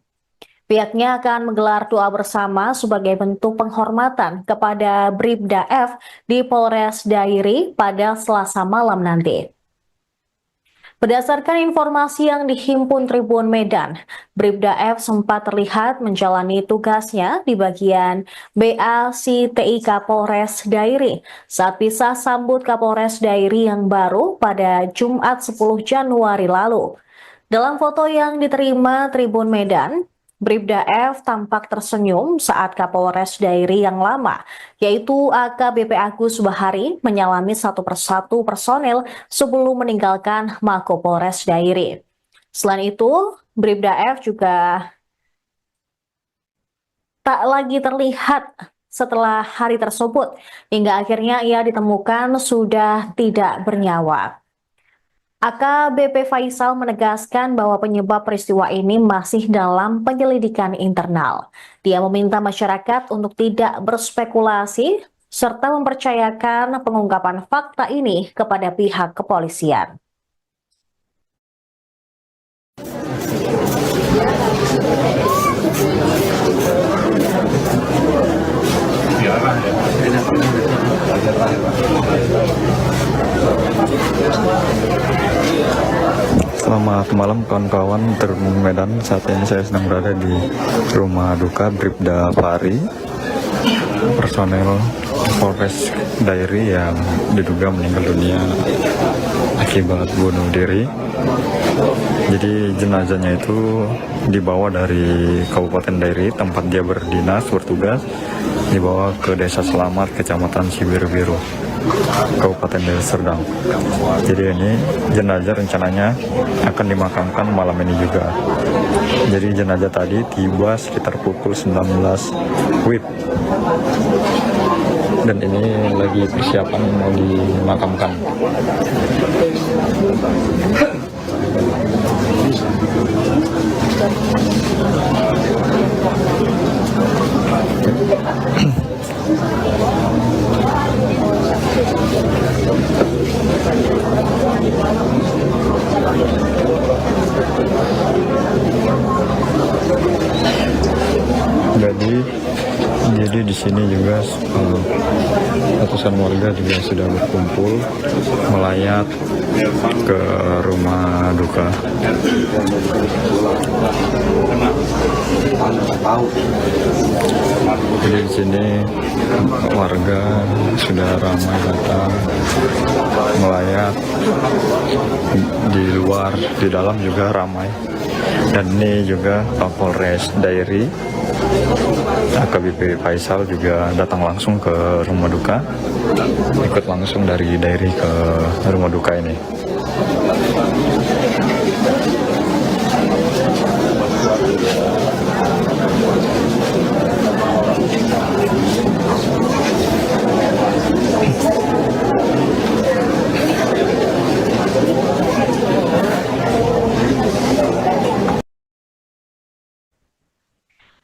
Pihaknya akan menggelar doa bersama sebagai bentuk penghormatan kepada Bribda F di Polres Dairi pada Selasa malam nanti. Berdasarkan informasi yang dihimpun Tribun Medan, Bribda F sempat terlihat menjalani tugasnya di bagian BA-CTIK Polres Dairi saat bisa sambut Kapolres Dairi yang baru pada Jumat 10 Januari lalu. Dalam foto yang diterima Tribun Medan, Bribda F tampak tersenyum saat Kapolres Dairi yang lama, yaitu AKBP Agus Bahari, menyalami satu persatu personel sebelum meninggalkan Mako Polres Dairi. Selain itu, Bribda F juga tak lagi terlihat setelah hari tersebut, hingga akhirnya ia ditemukan sudah tidak bernyawa. AKBP Faisal menegaskan bahwa penyebab peristiwa ini masih dalam penyelidikan internal. Dia meminta masyarakat untuk tidak berspekulasi serta mempercayakan pengungkapan fakta ini kepada pihak kepolisian. Selamat malam kawan-kawan Tribun Medan. Saat ini saya sedang berada di rumah duka Bribda Fahri, personel Polres Dairi yang diduga meninggal dunia akibat bunuh diri. Jadi jenazahnya itu dibawa dari Kabupaten Dairi, tempat dia berdinas bertugas, dibawa ke Desa Selamat, Kecamatan Sibiru-Biru, Kabupaten Deli Serdang. Jadi ini jenazah rencananya akan dimakamkan malam ini juga. Jadi jenazah tadi tiba sekitar pukul 19 WIB. Dan ini lagi persiapan mau dimakamkan. Jadi di sini juga ratusan warga juga sudah berkumpul melayat ke rumah duka. Jadi di sini warga sudah ramai datang melayat, di luar, di dalam juga ramai. Dan ini juga Kapolres Dairi AKBP Faisal juga datang langsung ke rumah duka, ikut langsung dari Dairi ke rumah duka ini.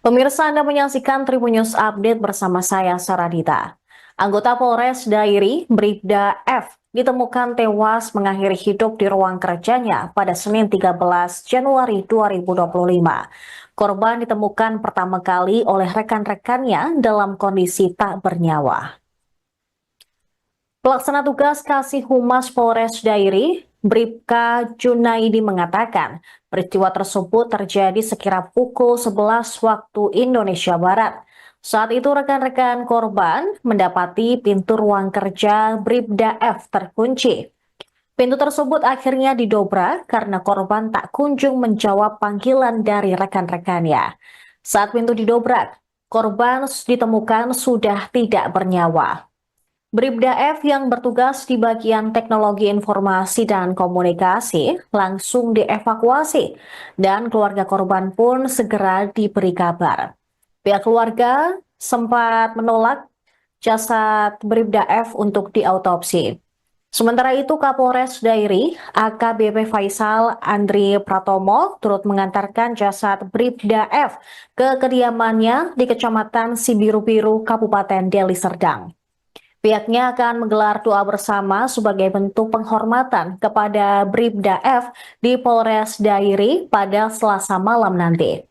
Pemirsa, Anda menyaksikan Tribun News Update bersama saya, Saradita. Anggota Polres Dairi, Bribda F, ditemukan tewas mengakhiri hidup di ruang kerjanya pada Senin 13 Januari 2025. Korban ditemukan pertama kali oleh rekan-rekannya dalam kondisi tak bernyawa. Pelaksana tugas Kasih Humas Polres Dairi, Bribka Junaidi mengatakan, peristiwa tersebut terjadi sekira pukul 11 waktu Indonesia Barat. Saat itu rekan-rekan korban mendapati pintu ruang kerja Bribda F terkunci. Pintu tersebut akhirnya didobrak karena korban tak kunjung menjawab panggilan dari rekan-rekannya. Saat pintu didobrak, korban ditemukan sudah tidak bernyawa. Bribda F yang bertugas di bagian teknologi informasi dan komunikasi langsung dievakuasi dan keluarga korban pun segera diberi kabar. Pihak keluarga sempat menolak jasad Bribda F untuk diautopsi. Sementara itu, Kapolres Dairi, AKBP Faisal Andri Pratomo, turut mengantarkan jasad Bribda F ke kediamannya di Kecamatan Sibiru-Biru, Kabupaten Deli Serdang. Pihaknya akan menggelar doa bersama sebagai bentuk penghormatan kepada Bribda F di Polres Dairi pada Selasa malam nanti.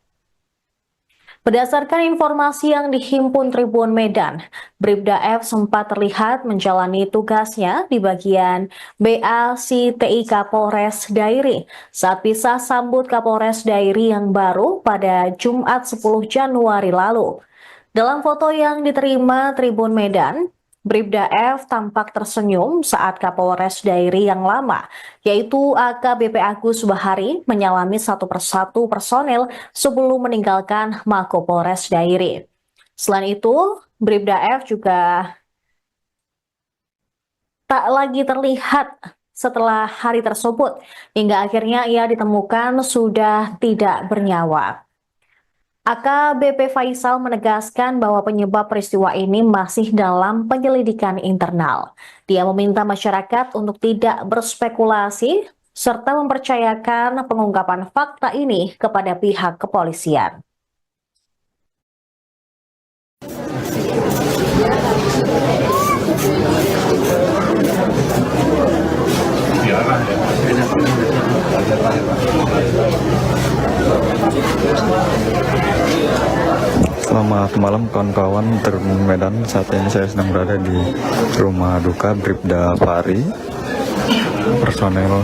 Berdasarkan informasi yang dihimpun Tribun Medan, Bribda F sempat terlihat menjalani tugasnya di bagian BACTI Kapolres Dairi saat bisa sambut Kapolres Dairi yang baru pada Jumat 10 Januari lalu. Dalam foto yang diterima Tribun Medan, Bribda F tampak tersenyum saat Kapolres Dairi yang lama, yaitu AKBP Agus Bahari, menyalami satu persatu personel sebelum meninggalkan Mako Polres Dairi. Selain itu, Bribda F juga tak lagi terlihat setelah hari tersebut, hingga akhirnya ia ditemukan sudah tidak bernyawa. AKBP Faisal menegaskan bahwa penyebab peristiwa ini masih dalam penyelidikan internal. Dia meminta masyarakat untuk tidak berspekulasi serta mempercayakan pengungkapan fakta ini kepada pihak kepolisian. Selamat malam kawan-kawan Tribun Medan. Saat ini saya sedang berada di rumah duka Bribda Fahri, personel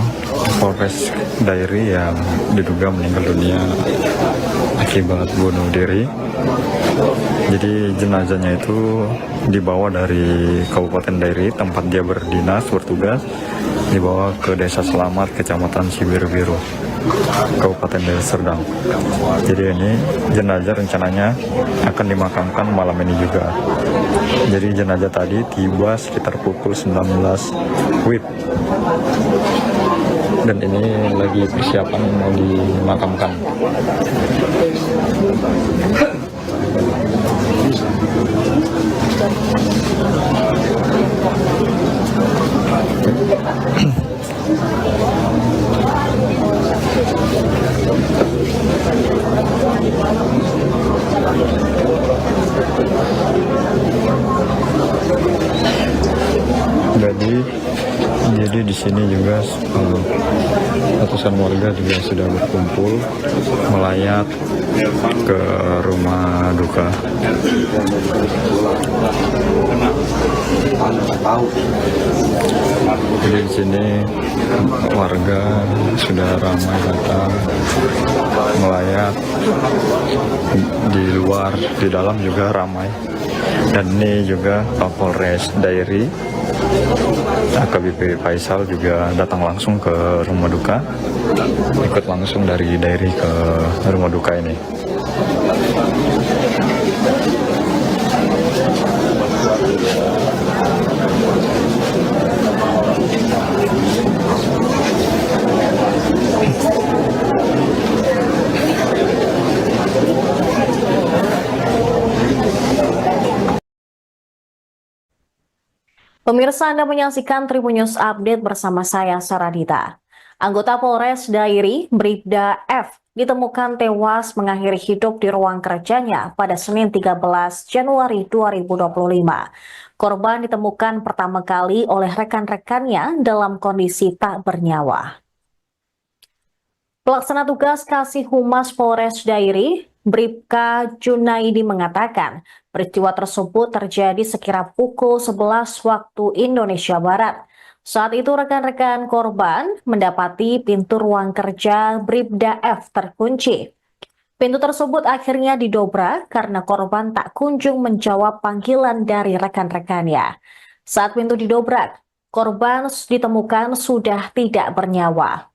Polres Dairi yang diduga meninggal dunia akibat bunuh diri. Jadi jenazahnya itu dibawa dari Kabupaten Dairi, tempat dia berdinas bertugas, dibawa ke Desa Selamat, Kecamatan Sibiru-Biru, Kabupaten Deli Serdang. Jadi ini jenazah rencananya akan dimakamkan malam ini juga. Jadi jenazah tadi tiba sekitar pukul 19 WIB. Dan ini lagi persiapan mau dimakamkan. Jadi di sini juga ratusan warga juga sudah berkumpul melayat ke rumah duka. Jadi di sini warga sudah ramai datang melayat, di luar, di dalam juga ramai. Dan ini juga Kapolres Dairi, AKBP Faisal juga datang langsung ke rumah duka, ikut langsung dari Dairi ke rumah duka ini. Pemirsa, Anda menyaksikan Tribun News Update bersama saya, Saradita. Anggota Polres Dairi, Bribda F, ditemukan tewas mengakhiri hidup di ruang kerjanya pada Senin 13 Januari 2025. Korban ditemukan pertama kali oleh rekan-rekannya dalam kondisi tak bernyawa. Pelaksana tugas Kasih Humas Polres Dairi, Bribka Junaidi mengatakan, peristiwa tersebut terjadi sekira pukul 11 waktu Indonesia Barat. Saat itu rekan-rekan korban mendapati pintu ruang kerja Bribda F terkunci. Pintu tersebut akhirnya didobrak karena korban tak kunjung menjawab panggilan dari rekan-rekannya. Saat pintu didobrak, korban ditemukan sudah tidak bernyawa.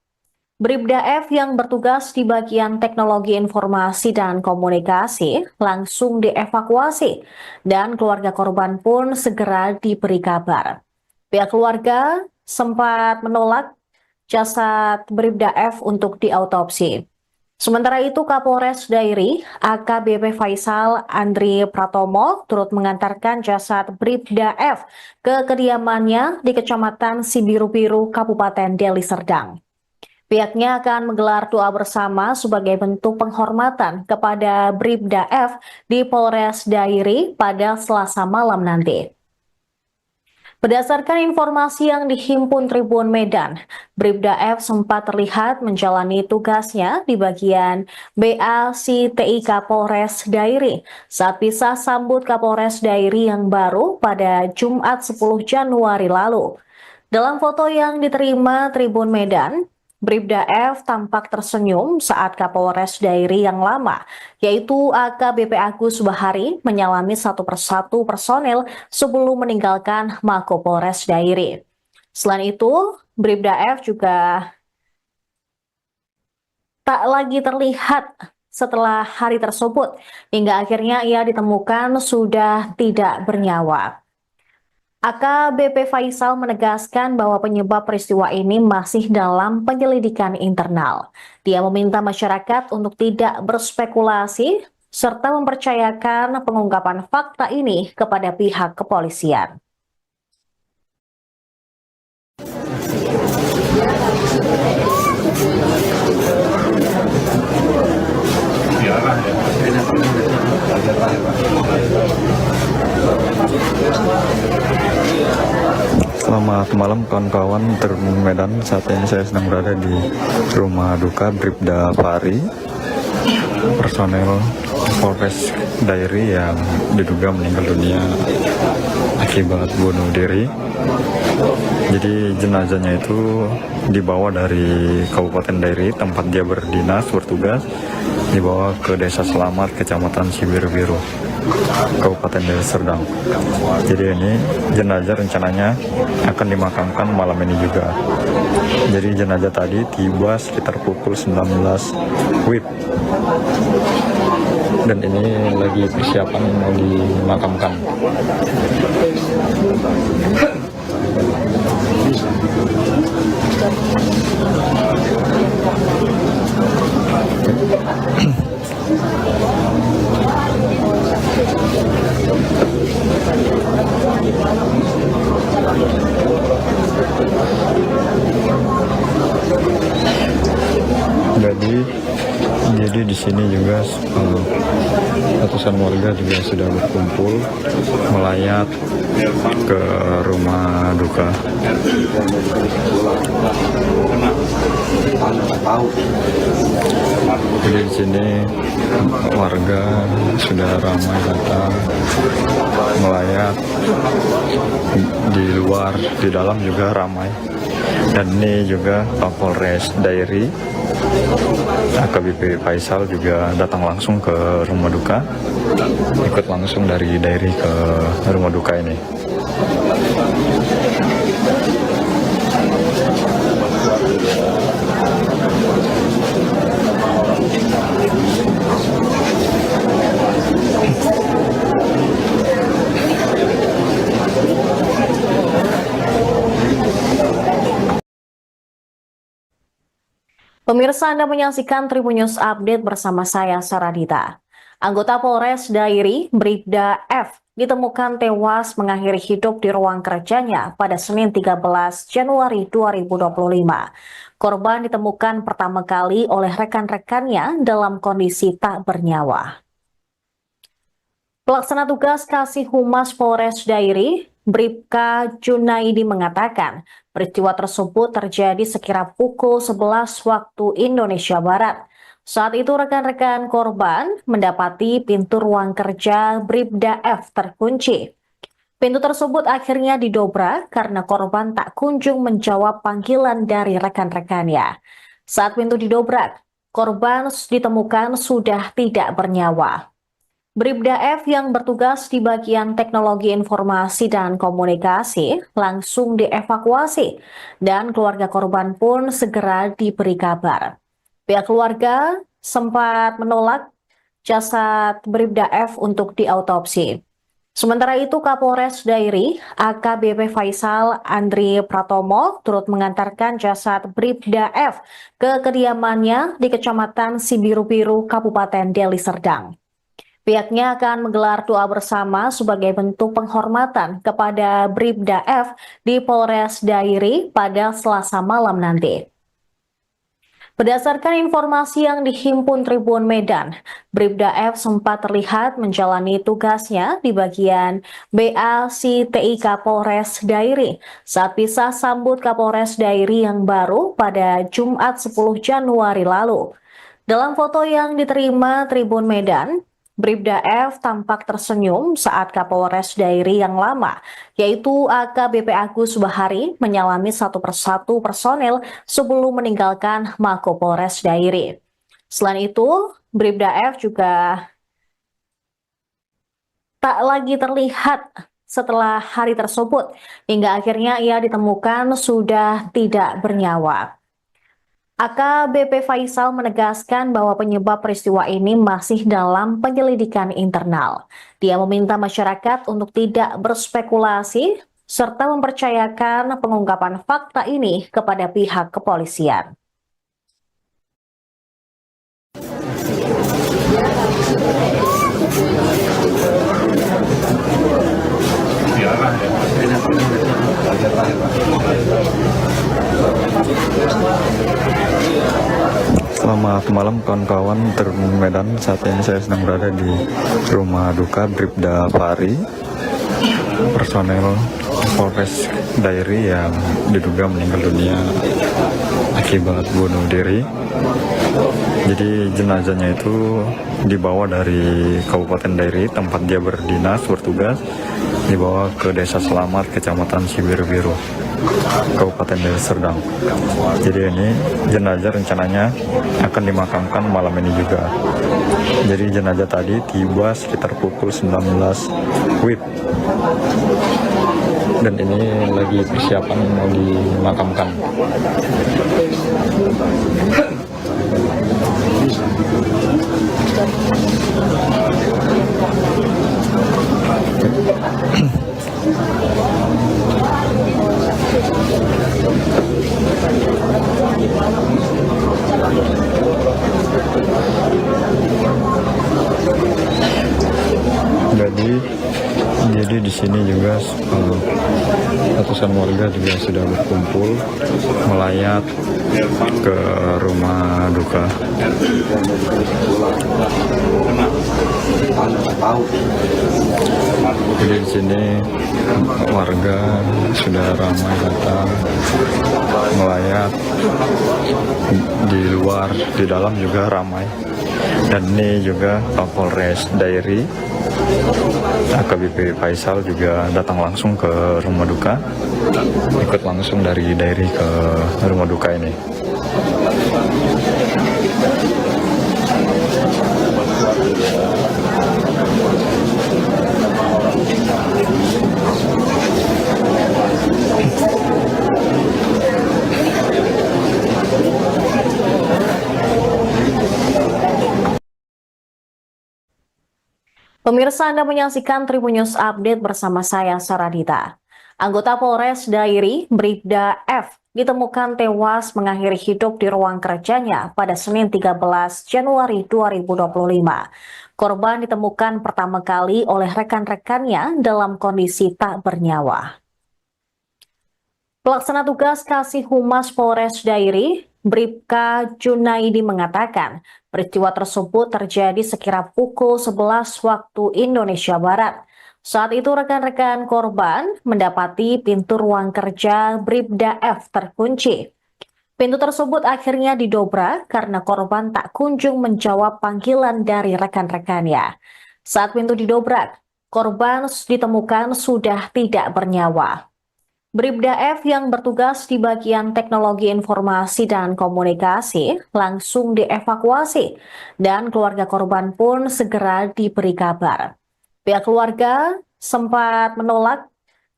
Bribda F yang bertugas di bagian teknologi informasi dan komunikasi langsung dievakuasi dan keluarga korban pun segera diberi kabar. Pihak keluarga sempat menolak jasad Bribda F untuk diautopsi. Sementara itu Kapolres Dairi AKBP Faisal Andri Pratomo turut mengantarkan jasad Bribda F ke kediamannya di Kecamatan Sibiru-Biru, Kabupaten Deli Serdang. Pihaknya akan menggelar doa bersama sebagai bentuk penghormatan kepada Bribda F di Polres Dairi pada Selasa malam nanti. Berdasarkan informasi yang dihimpun Tribun Medan, Bribda F sempat terlihat menjalani tugasnya di bagian BACTI Kapolres Dairi saat bisa sambut Kapolres Dairi yang baru pada Jumat 10 Januari lalu. Dalam foto yang diterima Tribun Medan, Bribda F tampak tersenyum saat Kapolres Dairi yang lama, yaitu AKBP Agus Bahari, menyalami satu persatu personel sebelum meninggalkan Mako Polres Dairi. Selain itu, Bribda F juga tak lagi terlihat setelah hari tersebut, hingga akhirnya ia ditemukan sudah tidak bernyawa. AKBP Faisal menegaskan bahwa penyebab peristiwa ini masih dalam penyelidikan internal. Dia meminta masyarakat untuk tidak berspekulasi serta mempercayakan pengungkapan fakta ini kepada pihak kepolisian. Selamat malam kawan-kawan Tribun Medan. Saat ini saya sedang berada di rumah duka Bribda Fahri, personel Polres Dairi yang diduga meninggal dunia akibat bunuh diri. Jadi jenazahnya itu dibawa dari Kabupaten Dairi, tempat dia bertugas, dibawa ke Desa Selamat, Kecamatan Sibiru-Biru, Kabupaten Deli Serdang. Jadi ini jenazah rencananya akan dimakamkan malam ini juga. Jadi jenazah tadi tiba sekitar pukul 19 WIB. Dan ini lagi persiapan mau dimakamkan. Jadi di sini juga ratusan warga juga sudah berkumpul melayat ke rumah duka. Jadi di sini warga sudah ramai datang melayat, di luar, di dalam juga ramai. Dan ini juga Kapolres Dairi AKBP Faisal juga datang langsung ke rumah duka, ikut langsung dari Dairi ke rumah duka ini. Pemirsa, Anda menyaksikan Tribun News Update bersama saya, Saradita. Anggota Polres Dairi, Bribda F, ditemukan tewas mengakhiri hidup di ruang kerjanya pada Senin 13 Januari 2025. Korban ditemukan pertama kali oleh rekan-rekannya dalam kondisi tak bernyawa. Pelaksana tugas Kasih Humas Polres Dairi, Bribka Junaidi mengatakan, peristiwa tersebut terjadi sekira pukul 11 waktu Indonesia Barat. Saat itu rekan-rekan korban mendapati pintu ruang kerja Bribda F terkunci. Pintu tersebut akhirnya didobrak karena korban tak kunjung menjawab panggilan dari rekan-rekannya. Saat pintu didobrak, korban ditemukan sudah tidak bernyawa. Bribda F yang bertugas di bagian teknologi informasi dan komunikasi langsung dievakuasi dan keluarga korban pun segera diberi kabar. Pihak keluarga sempat menolak jasad Bribda F untuk diautopsi. Sementara itu Kapolres Dairi AKBP Faisal Andri Pratomo turut mengantarkan jasad Bribda F ke kediamannya di Kecamatan Sibiru-Biru, Kabupaten Deli Serdang. Pihaknya akan menggelar doa bersama sebagai bentuk penghormatan kepada Bribda F di Polres Dairi pada Selasa malam nanti. Berdasarkan informasi yang dihimpun Tribun Medan, Bribda F sempat terlihat menjalani tugasnya di bagian BA-CTIK Polres Dairi saat bisa sambut Kapolres Dairi yang baru pada Jumat 10 Januari lalu. Dalam foto yang diterima Tribun Medan, Bribda F tampak tersenyum saat Kapolres Dairi yang lama, yaitu AKBP Agus Bahari, menyalami satu persatu personel sebelum meninggalkan Mako Polres Dairi. Selain itu, Bribda F juga tak lagi terlihat setelah hari tersebut, hingga akhirnya ia ditemukan sudah tidak bernyawa. AKBP Faisal menegaskan bahwa penyebab peristiwa ini masih dalam penyelidikan internal. Dia meminta masyarakat untuk tidak berspekulasi serta mempercayakan pengungkapan fakta ini kepada pihak kepolisian. Selamat malam kawan-kawan Tribun Medan. Saat ini saya sedang berada di rumah duka Bribda Fahri, personel Polres Dairi yang diduga meninggal dunia akibat bunuh diri. Jadi jenazahnya itu dibawa dari Kabupaten Dairi, tempat dia bertugas, dibawa ke Desa Selamat, Kecamatan Sibiru-Biru, Kabupaten Deli Serdang. Jadi ini jenazah rencananya akan dimakamkan malam ini juga. Jadi jenazah tadi tiba sekitar pukul 19 WIB. Dan ini lagi persiapan mau dimakamkan. Jadi di sini juga ratusan warga juga sudah berkumpul melayat ke rumah duka. Jadi di sini warga sudah ramai datang melayat, di luar, di dalam juga ramai. Dan ini juga Kapolres Dairi AKBP Faisal juga datang langsung ke rumah duka, ikut langsung dari Dairi ke rumah duka ini. Pemirsa, Anda menyaksikan Tribun News Update bersama saya, Saradita. Anggota Polres Dairi, Bribda F, ditemukan tewas mengakhiri hidup di ruang kerjanya pada Senin 13 Januari 2025. Korban ditemukan pertama kali oleh rekan-rekannya dalam kondisi tak bernyawa. Pelaksana tugas Kasih Humas Polres Dairi, Bribka Junaidi mengatakan, peristiwa tersebut terjadi sekira pukul 11 waktu Indonesia Barat. Saat itu rekan-rekan korban mendapati pintu ruang kerja Bribda F terkunci. Pintu tersebut akhirnya didobrak karena korban tak kunjung menjawab panggilan dari rekan-rekannya. Saat pintu didobrak, korban ditemukan sudah tidak bernyawa. Bribda F yang bertugas di bagian teknologi informasi dan komunikasi langsung dievakuasi dan keluarga korban pun segera diberi kabar. Pihak keluarga sempat menolak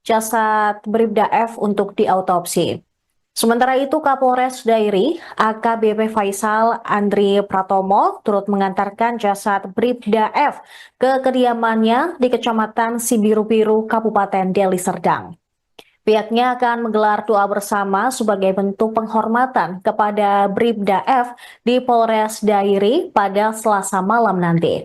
jasad Bribda F untuk diautopsi. Sementara itu, Kapolres Dairi, AKBP Faisal Andri Pratomo, turut mengantarkan jasad Bribda F ke kediamannya di Kecamatan Sibiru-Biru, Kabupaten Deli Serdang. Pihaknya akan menggelar doa bersama sebagai bentuk penghormatan kepada Bribda F di Polres Dairi pada Selasa malam nanti.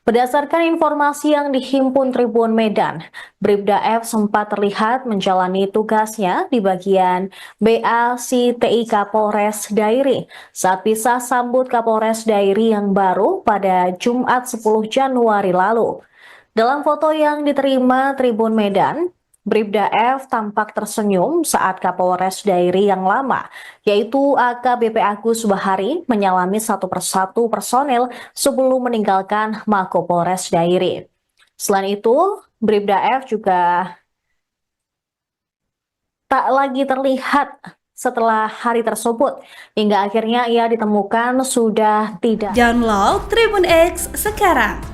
Berdasarkan informasi yang dihimpun Tribun Medan, Bribda F sempat terlihat menjalani tugasnya di bagian BACTIK Polres Dairi saat bisa sambut Kapolres Dairi yang baru pada Jumat 10 Januari lalu. Dalam foto yang diterima Tribun Medan, Bribda F tampak tersenyum saat Kapolres Dairi yang lama, yaitu AKBP Agus Bahari, menyalami satu persatu personel sebelum meninggalkan Mako Polres Dairi. Selain itu, Bribda F juga tak lagi terlihat setelah hari tersebut, hingga akhirnya ia ditemukan sudah tidak. Download Tribun X sekarang.